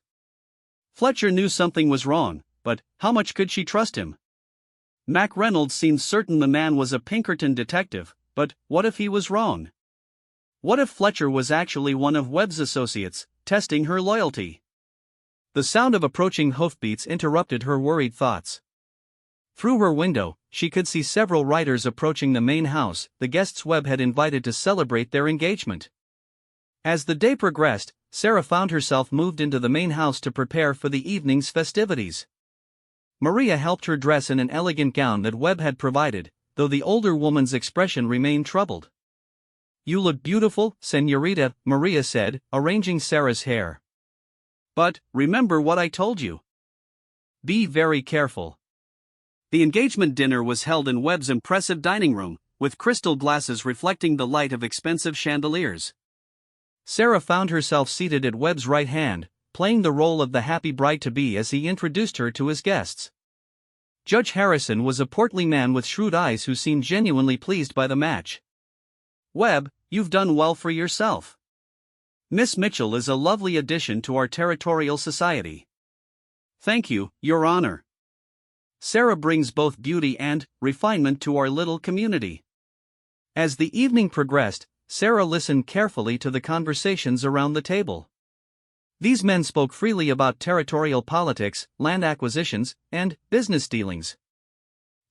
Fletcher knew something was wrong, but how much could she trust him? Mac Reynolds seemed certain the man was a Pinkerton detective, but what if he was wrong? What if Fletcher was actually one of Webb's associates, testing her loyalty? The sound of approaching hoofbeats interrupted her worried thoughts. Through her window, she could see several riders approaching the main house, the guests Webb had invited to celebrate their engagement. As the day progressed, Sarah found herself moved into the main house to prepare for the evening's festivities. Maria helped her dress in an elegant gown that Webb had provided, though the older woman's expression remained troubled. You look beautiful, Señorita, Maria said, arranging Sarah's hair. But, remember what I told you. Be very careful. The engagement dinner was held in Webb's impressive dining room, with crystal glasses reflecting the light of expensive chandeliers. Sarah found herself seated at Webb's right hand, playing the role of the happy bride-to-be as he introduced her to his guests. Judge Harrison was a portly man with shrewd eyes who seemed genuinely pleased by the match. Webb, you've done well for yourself. Miss Mitchell is a lovely addition to our territorial society. Thank you, Your Honor. Sarah brings both beauty and refinement to our little community. As the evening progressed, Sarah listened carefully to the conversations around the table. These men spoke freely about territorial politics, land acquisitions, and business dealings.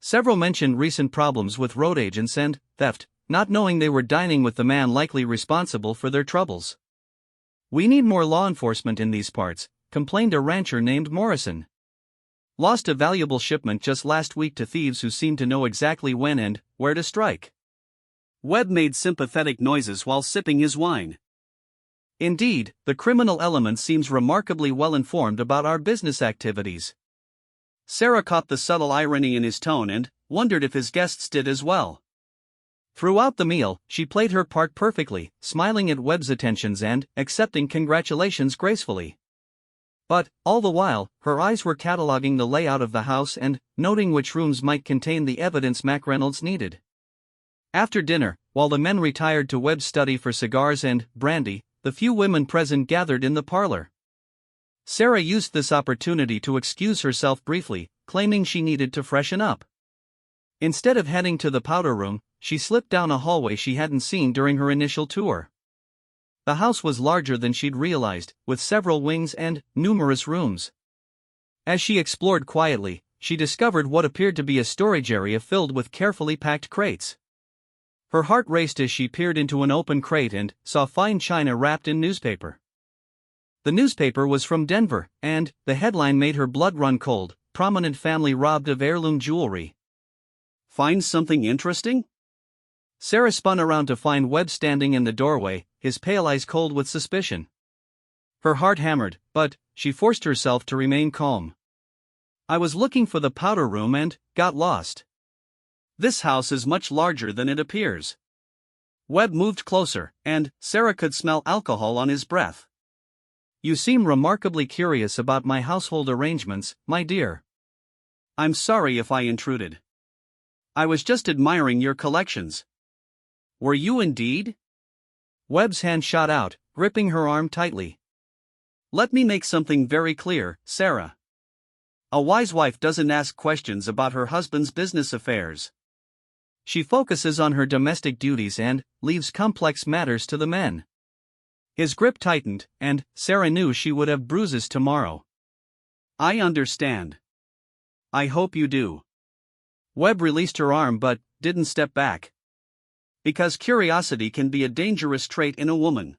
Several mentioned recent problems with road agents and theft, not knowing they were dining with the man likely responsible for their troubles. We need more law enforcement in these parts, complained a rancher named Morrison. Lost a valuable shipment just last week to thieves who seemed to know exactly when and where to strike. Webb made sympathetic noises while sipping his wine. Indeed, the criminal element seems remarkably well informed about our business activities. Sarah caught the subtle irony in his tone and wondered if his guests did as well. Throughout the meal, she played her part perfectly, smiling at Webb's attentions and accepting congratulations gracefully. But, all the while, her eyes were cataloging the layout of the house and noting which rooms might contain the evidence Mac Reynolds needed. After dinner, while the men retired to Webb's study for cigars and brandy, the few women present gathered in the parlor. Sarah used this opportunity to excuse herself briefly, claiming she needed to freshen up. Instead of heading to the powder room, she slipped down a hallway she hadn't seen during her initial tour. The house was larger than she'd realized, with several wings and numerous rooms. As she explored quietly, she discovered what appeared to be a storage area filled with carefully packed crates. Her heart raced as she peered into an open crate and saw fine china wrapped in newspaper. The newspaper was from Denver, and the headline made her blood run cold: "Prominent family robbed of heirloom jewelry." Find something interesting? Sarah spun around to find Webb standing in the doorway, his pale eyes cold with suspicion. Her heart hammered, but she forced herself to remain calm. I was looking for the powder room and got lost. This house is much larger than it appears. Webb moved closer, and Sarah could smell alcohol on his breath. You seem remarkably curious about my household arrangements, my dear. I'm sorry if I intruded. I was just admiring your collections. Were you indeed? Webb's hand shot out, gripping her arm tightly. Let me make something very clear, Sarah. A wise wife doesn't ask questions about her husband's business affairs. She focuses on her domestic duties and leaves complex matters to the men. His grip tightened, and Sarah knew she would have bruises tomorrow. I understand. I hope you do. Webb released her arm but didn't step back. Because curiosity can be a dangerous trait in a woman.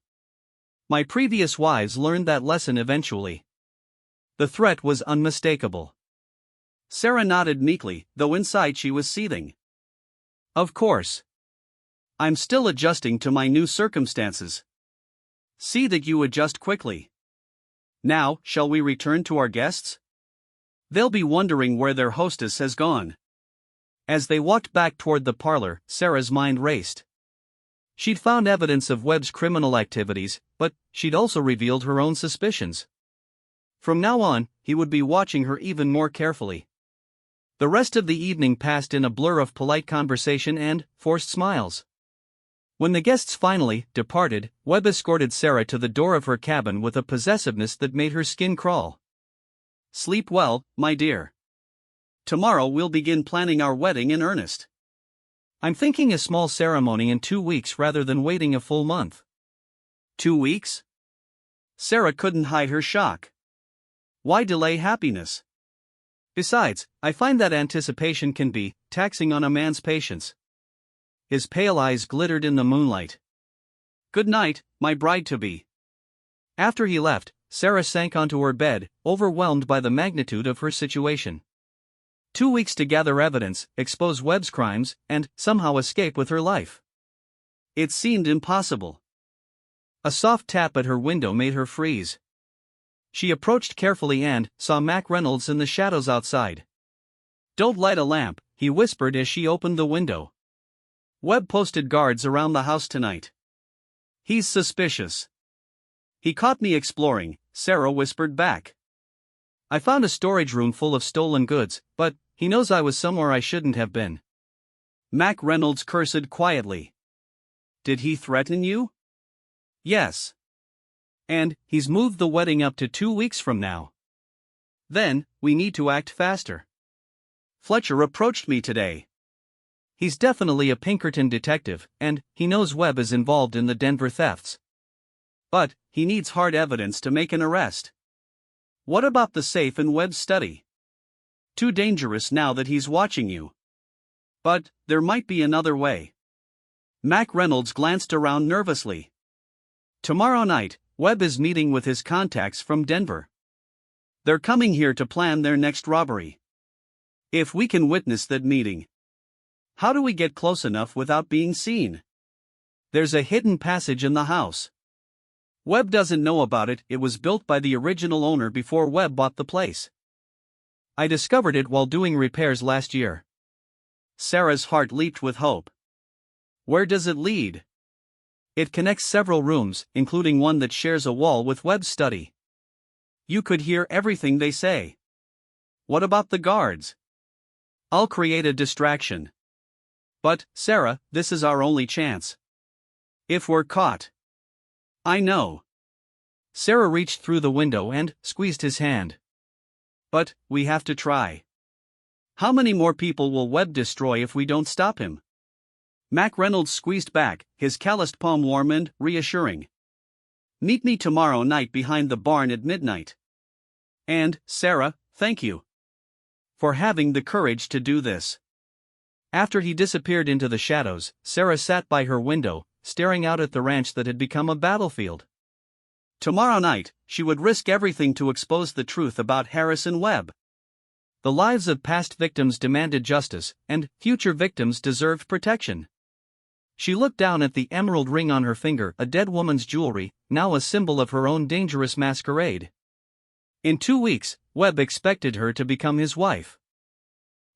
My previous wives learned that lesson eventually. The threat was unmistakable. Sarah nodded meekly, though inside she was seething. Of course. I'm still adjusting to my new circumstances. See that you adjust quickly. Now, shall we return to our guests? They'll be wondering where their hostess has gone. As they walked back toward the parlor, Sarah's mind raced. She'd found evidence of Webb's criminal activities, but she'd also revealed her own suspicions. From now on, he would be watching her even more carefully. The rest of the evening passed in a blur of polite conversation and forced smiles. When the guests finally departed, Webb escorted Sarah to the door of her cabin with a possessiveness that made her skin crawl. Sleep well, my dear. Tomorrow we'll begin planning our wedding in earnest. I'm thinking a small ceremony in 2 weeks rather than waiting a full month. 2 weeks? Sarah couldn't hide her shock. Why delay happiness? Besides, I find that anticipation can be taxing on a man's patience. His pale eyes glittered in the moonlight. Good night, my bride-to-be. After he left, Sarah sank onto her bed, overwhelmed by the magnitude of her situation. 2 weeks to gather evidence, expose Webb's crimes, and somehow escape with her life. It seemed impossible. A soft tap at her window made her freeze. She approached carefully and saw Mac Reynolds in the shadows outside. Don't light a lamp, he whispered as she opened the window. Webb posted guards around the house tonight. He's suspicious. He caught me exploring, Sarah whispered back. I found a storage room full of stolen goods, but he knows I was somewhere I shouldn't have been. Mac Reynolds cursed quietly. Did he threaten you? Yes. And he's moved the wedding up to 2 weeks from now. Then, we need to act faster. Fletcher approached me today. He's definitely a Pinkerton detective, and he knows Webb is involved in the Denver thefts. But he needs hard evidence to make an arrest. What about the safe in Webb's study? Too dangerous now that he's watching you. But there might be another way. Mac Reynolds glanced around nervously. Tomorrow night, Webb is meeting with his contacts from Denver. They're coming here to plan their next robbery. If we can witness that meeting. How do we get close enough without being seen? There's a hidden passage in the house. Webb doesn't know about it. It was built by the original owner before Webb bought the place. I discovered it while doing repairs last year. Sarah's heart leaped with hope. Where does it lead? It connects several rooms, including one that shares a wall with Webb's study. You could hear everything they say. What about the guards? I'll create a distraction. But, Sarah, this is our only chance. If we're caught. I know. Sarah reached through the window and squeezed his hand. But, we have to try. How many more people will Webb destroy if we don't stop him? Mac Reynolds squeezed back, his calloused palm warm and reassuring. Meet me tomorrow night behind the barn at midnight. And, Sarah, thank you for having the courage to do this. After he disappeared into the shadows, Sarah sat by her window, staring out at the ranch that had become a battlefield. Tomorrow night, she would risk everything to expose the truth about Harrison Webb. The lives of past victims demanded justice, and future victims deserved protection. She looked down at the emerald ring on her finger, a dead woman's jewelry, now a symbol of her own dangerous masquerade. In 2 weeks, Webb expected her to become his wife.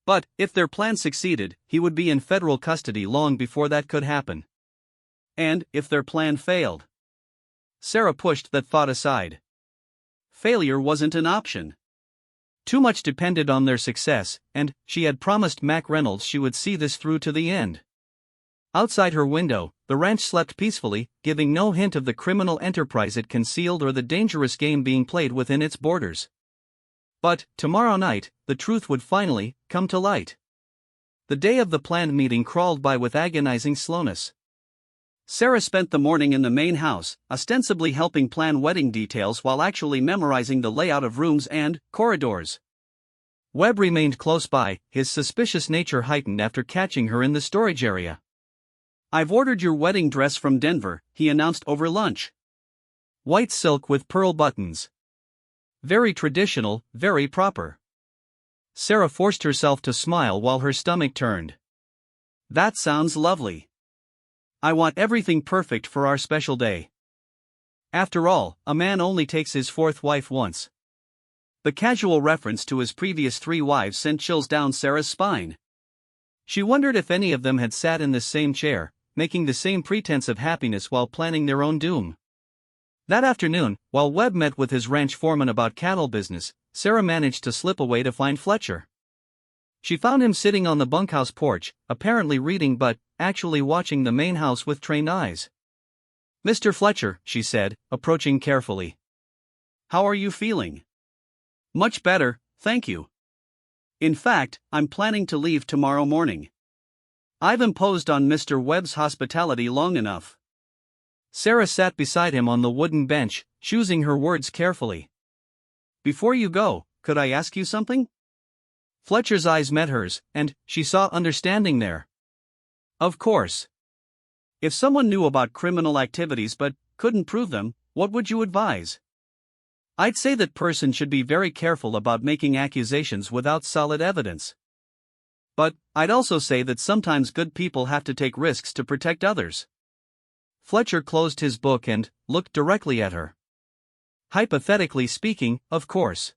But, if their plan succeeded, he would be in federal custody long before that could happen. And, if their plan failed? Sarah pushed that thought aside. Failure wasn't an option. Too much depended on their success, and she had promised Mac Reynolds she would see this through to the end. Outside her window, the ranch slept peacefully, giving no hint of the criminal enterprise it concealed or the dangerous game being played within its borders. But, tomorrow night, the truth would finally come to light. The day of the planned meeting crawled by with agonizing slowness. Sarah spent the morning in the main house, ostensibly helping plan wedding details while actually memorizing the layout of rooms and corridors. Webb remained close by, his suspicious nature heightened after catching her in the storage area. "I've ordered your wedding dress from Denver," he announced over lunch. "White silk with pearl buttons. Very traditional, very proper." Sarah forced herself to smile while her stomach turned. "That sounds lovely. I want everything perfect for our special day. After all, a man only takes his fourth wife once." The casual reference to his previous 3 wives sent chills down Sarah's spine. She wondered if any of them had sat in this same chair, making the same pretense of happiness while planning their own doom. That afternoon, while Webb met with his ranch foreman about cattle business, Sarah managed to slip away to find Fletcher. She found him sitting on the bunkhouse porch, apparently reading but actually watching the main house with trained eyes. "Mr. Fletcher," she said, approaching carefully. "How are you feeling?" "Much better, thank you. In fact, I'm planning to leave tomorrow morning. I've imposed on Mr. Webb's hospitality long enough." Sarah sat beside him on the wooden bench, choosing her words carefully. "Before you go, could I ask you something?" Fletcher's eyes met hers, and she saw understanding there. "Of course. If someone knew about criminal activities but couldn't prove them, what would you advise?" "I'd say that person should be very careful about making accusations without solid evidence. But I'd also say that sometimes good people have to take risks to protect others." Fletcher closed his book and looked directly at her. "Hypothetically speaking, of course."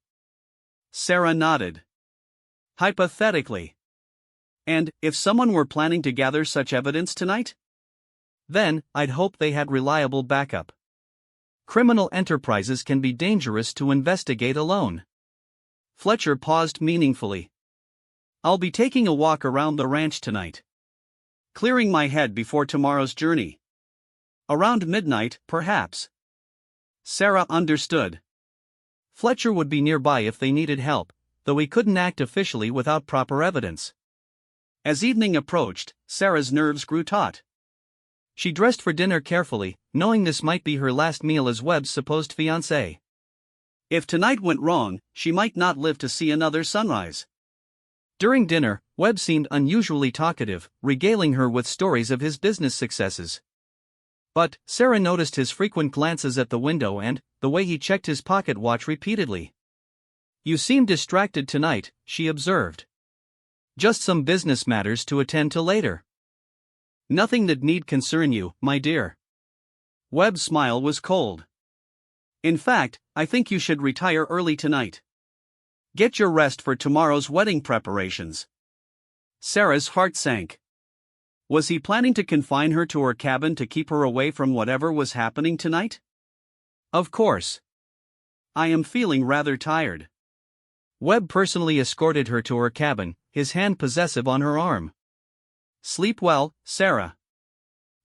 Sarah nodded. "Hypothetically. And if someone were planning to gather such evidence tonight? Then, I'd hope they had reliable backup. Criminal enterprises can be dangerous to investigate alone." Fletcher paused meaningfully. "I'll be taking a walk around the ranch tonight. Clearing my head before tomorrow's journey. Around midnight, perhaps." Sarah understood. Fletcher would be nearby if they needed help, though he couldn't act officially without proper evidence. As evening approached, Sarah's nerves grew taut. She dressed for dinner carefully, knowing this might be her last meal as Webb's supposed fiancé. If tonight went wrong, she might not live to see another sunrise. During dinner, Webb seemed unusually talkative, regaling her with stories of his business successes. But Sarah noticed his frequent glances at the window and the way he checked his pocket watch repeatedly. "You seem distracted tonight," she observed. "Just some business matters to attend to later." "Nothing that need concern you, my dear." Webb's smile was cold. "In fact, I think you should retire early tonight. Get your rest for tomorrow's wedding preparations." Sarah's heart sank. Was he planning to confine her to her cabin to keep her away from whatever was happening tonight? "Of course. I am feeling rather tired." Webb personally escorted her to her cabin, his hand possessive on her arm. "Sleep well, Sarah.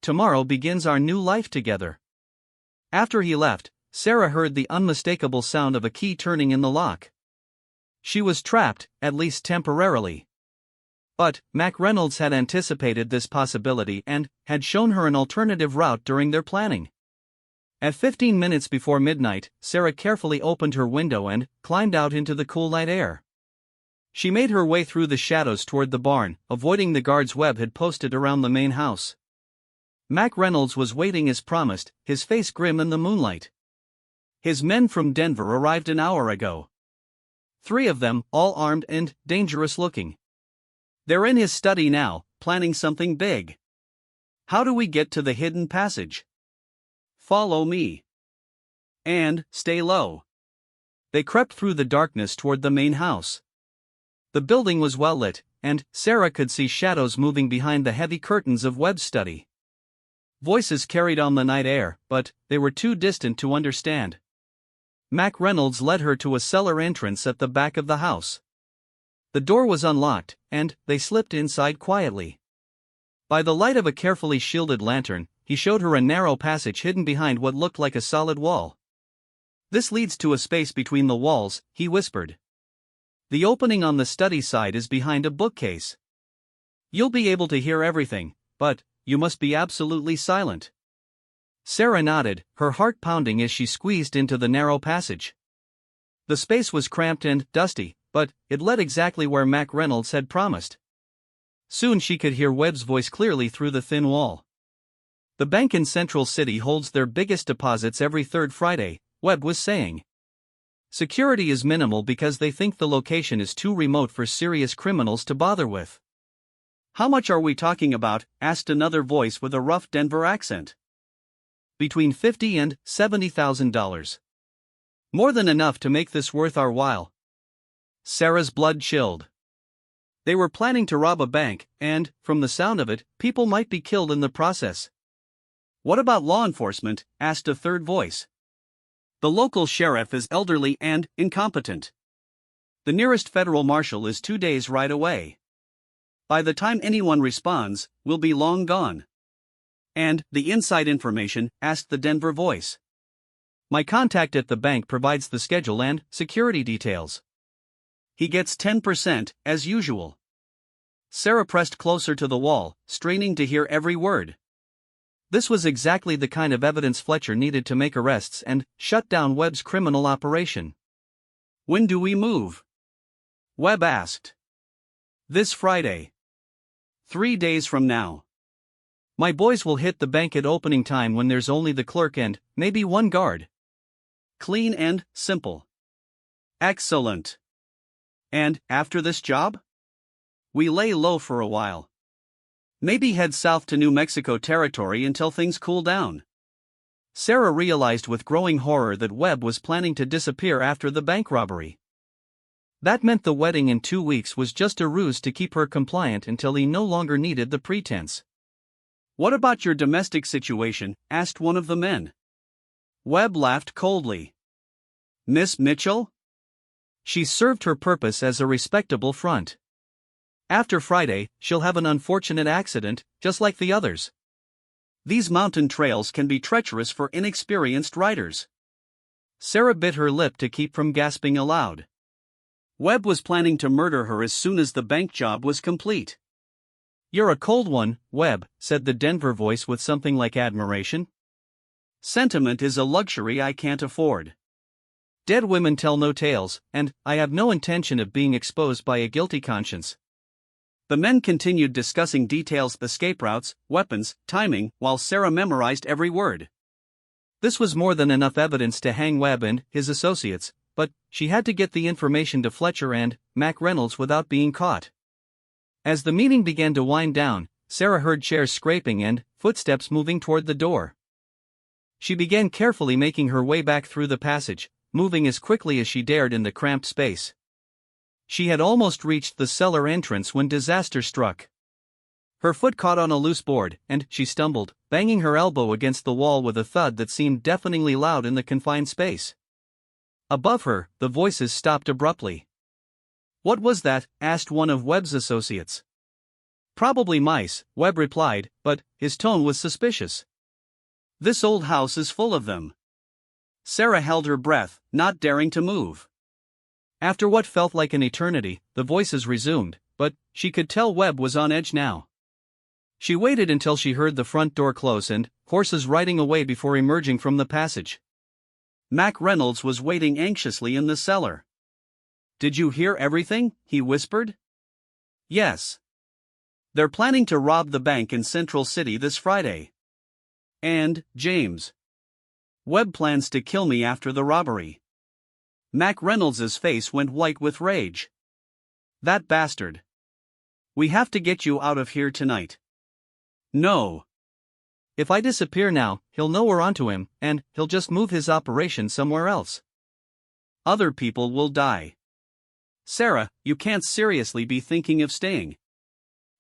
Tomorrow begins our new life together." After he left, Sarah heard the unmistakable sound of a key turning in the lock. She was trapped, at least temporarily. But Mac Reynolds had anticipated this possibility and had shown her an alternative route during their planning. At 15 minutes before midnight, Sarah carefully opened her window and climbed out into the cool night air. She made her way through the shadows toward the barn, avoiding the guards Webb had posted around the main house. Mac Reynolds was waiting as promised, his face grim in the moonlight. His men from Denver arrived an hour ago. 3 of them, all armed and dangerous looking. They're in his study now, planning something big. "How do we get to the hidden passage?" "Follow me. And stay low." They crept through the darkness toward the main house. The building was well lit, and Sarah could see shadows moving behind the heavy curtains of Webb's study. Voices carried on the night air, but they were too distant to understand. Mac Reynolds led her to a cellar entrance at the back of the house. The door was unlocked, and they slipped inside quietly. By the light of a carefully shielded lantern, he showed her a narrow passage hidden behind what looked like a solid wall. "This leads to a space between the walls," he whispered. The opening on the study side is behind a bookcase. You'll be able to hear everything, but you must be absolutely silent. Sarah nodded, her heart pounding as she squeezed into the narrow passage. The space was cramped and dusty, but it led exactly where Mac Reynolds had promised. Soon she could hear Webb's voice clearly through the thin wall. The bank in Central City holds their biggest deposits every third Friday, Webb was saying. Security is minimal because they think the location is too remote for serious criminals to bother with. How much are we talking about? Asked another voice with a rough Denver accent. Between $50,000 and $70,000. More than enough to make this worth our while. Sarah's blood chilled. They were planning to rob a bank, and, from the sound of it, people might be killed in the process. What about law enforcement? Asked a third voice. The local sheriff is elderly and incompetent. The nearest federal marshal is 2 days' ride away. By the time anyone responds, we'll be long gone. And the inside information? Asked the Denver voice. My contact at the bank provides the schedule and security details. He gets 10%, as usual. Sarah pressed closer to the wall, straining to hear every word. This was exactly the kind of evidence Fletcher needed to make arrests and shut down Webb's criminal operation. When do we move? Webb asked. This Friday. 3 days from now. My boys will hit the bank at opening time when there's only the clerk and maybe one guard. Clean and simple. Excellent. And after this job? We lay low for a while. Maybe head south to New Mexico territory until things cool down. Sarah realized with growing horror that Webb was planning to disappear after the bank robbery. That meant the wedding in 2 weeks was just a ruse to keep her compliant until he no longer needed the pretense. What about your domestic situation? Asked one of the men. Webb laughed coldly. Miss Mitchell? She served her purpose as a respectable front. After Friday, she'll have an unfortunate accident, just like the others. These mountain trails can be treacherous for inexperienced riders. Sarah bit her lip to keep from gasping aloud. Webb was planning to murder her as soon as the bank job was complete. You're a cold one, Webb, said the Denver voice with something like admiration. Sentiment is a luxury I can't afford. Dead women tell no tales, and I have no intention of being exposed by a guilty conscience. The men continued discussing details, escape routes, weapons, timing, while Sarah memorized every word. This was more than enough evidence to hang Webb and his associates, but she had to get the information to Fletcher and Mac Reynolds without being caught. As the meeting began to wind down, Sarah heard chairs scraping and footsteps moving toward the door. She began carefully making her way back through the passage, moving as quickly as she dared in the cramped space. She had almost reached the cellar entrance when disaster struck. Her foot caught on a loose board, and she stumbled, banging her elbow against the wall with a thud that seemed deafeningly loud in the confined space. Above her, the voices stopped abruptly. What was that? Asked one of Webb's associates. Probably mice, Webb replied, but his tone was suspicious. This old house is full of them. Sarah held her breath, not daring to move. After what felt like an eternity, the voices resumed, but she could tell Webb was on edge now. She waited until she heard the front door close and horses riding away before emerging from the passage. Mac Reynolds was waiting anxiously in the cellar. Did you hear everything? He whispered. Yes. They're planning to rob the bank in Central City this Friday. And, James. Webb plans to kill me after the robbery. Mac Reynolds's face went white with rage. That bastard. We have to get you out of here tonight. No. If I disappear now, he'll know we're onto him, and he'll just move his operation somewhere else. Other people will die. Sarah, you can't seriously be thinking of staying.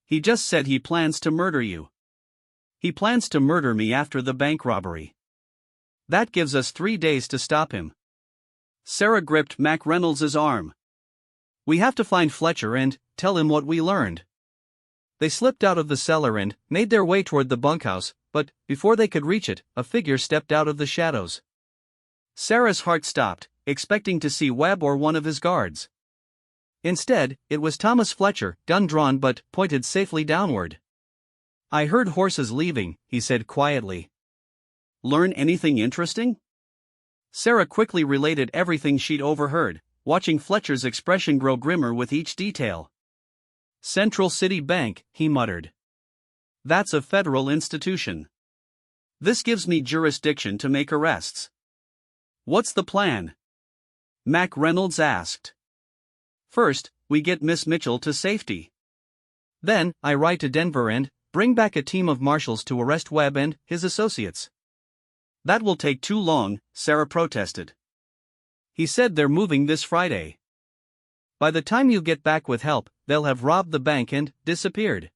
He just said he plans to murder you. He plans to murder me after the bank robbery. That gives us 3 days to stop him. Sarah gripped Mac Reynolds's arm. We have to find Fletcher and tell him what we learned. They slipped out of the cellar and made their way toward the bunkhouse, but before they could reach it, a figure stepped out of the shadows. Sarah's heart stopped, expecting to see Webb or one of his guards. Instead, it was Thomas Fletcher, gun drawn but pointed safely downward. "I heard horses leaving," he said quietly. "Learn anything interesting?" Sarah quickly related everything she'd overheard, watching Fletcher's expression grow grimmer with each detail. "Central City Bank," he muttered. "That's a federal institution. This gives me jurisdiction to make arrests." "What's the plan?" Mac Reynolds asked. "First, we get Miss Mitchell to safety. Then, I ride to Denver and bring back a team of marshals to arrest Webb and his associates." "That will take too long," Sarah protested. "He said they're moving this Friday. By the time you get back with help, they'll have robbed the bank and disappeared."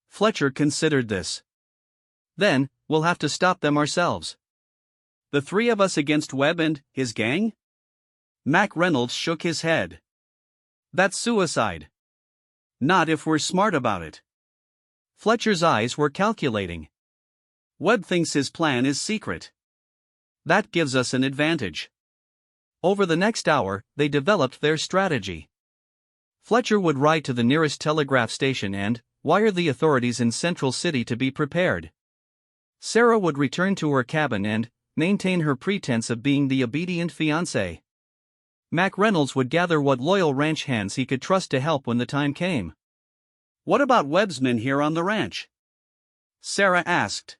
Fletcher considered this. "Then, we'll have to stop them ourselves." "The three of us against Webb and his gang?" Mac Reynolds shook his head. "That's suicide. Not if we're smart about it." Fletcher's eyes were calculating. "Webb thinks his plan is secret. That gives us an advantage." Over the next hour, they developed their strategy. Fletcher would ride to the nearest telegraph station and wire the authorities in Central City to be prepared. Sarah would return to her cabin and maintain her pretense of being the obedient fiancé. Mac Reynolds would gather what loyal ranch hands he could trust to help when the time came. "What about Webb's men here on the ranch?" Sarah asked.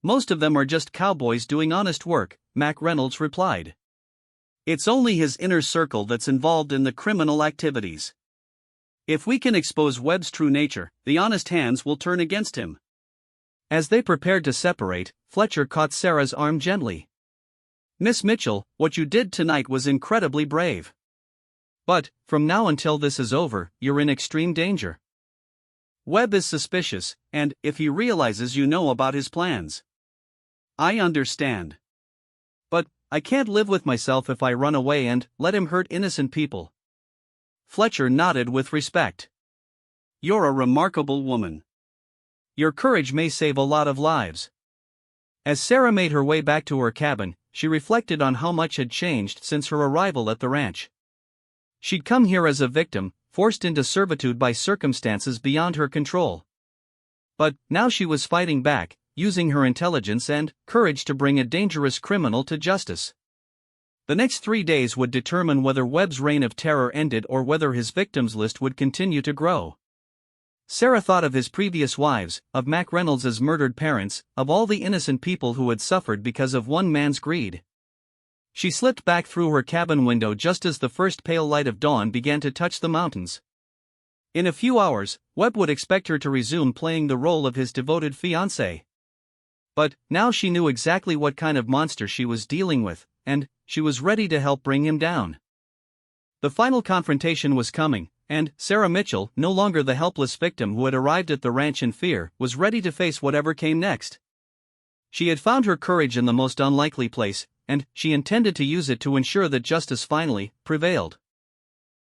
"Most of them are just cowboys doing honest work," Mac Reynolds replied. "It's only his inner circle that's involved in the criminal activities. If we can expose Webb's true nature, the honest hands will turn against him." As they prepared to separate, Fletcher caught Sarah's arm gently. "Miss Mitchell, what you did tonight was incredibly brave. But, from now until this is over, you're in extreme danger. Webb is suspicious, and if he realizes you know about his plans." "I understand. But, I can't live with myself if I run away and let him hurt innocent people." Fletcher nodded with respect. "You're a remarkable woman. Your courage may save a lot of lives." As Sarah made her way back to her cabin, she reflected on how much had changed since her arrival at the ranch. She'd come here as a victim, forced into servitude by circumstances beyond her control. But now she was fighting back, using her intelligence and courage to bring a dangerous criminal to justice. The next 3 days would determine whether Webb's reign of terror ended or whether his victims list would continue to grow. Sarah thought of his previous wives, of Mac Reynolds' murdered parents, of all the innocent people who had suffered because of one man's greed. She slipped back through her cabin window just as the first pale light of dawn began to touch the mountains. In a few hours, Webb would expect her to resume playing the role of his devoted fiancé. But now she knew exactly what kind of monster she was dealing with, and she was ready to help bring him down. The final confrontation was coming, and Sarah Mitchell, no longer the helpless victim who had arrived at the ranch in fear, was ready to face whatever came next. She had found her courage in the most unlikely place, and she intended to use it to ensure that justice finally prevailed.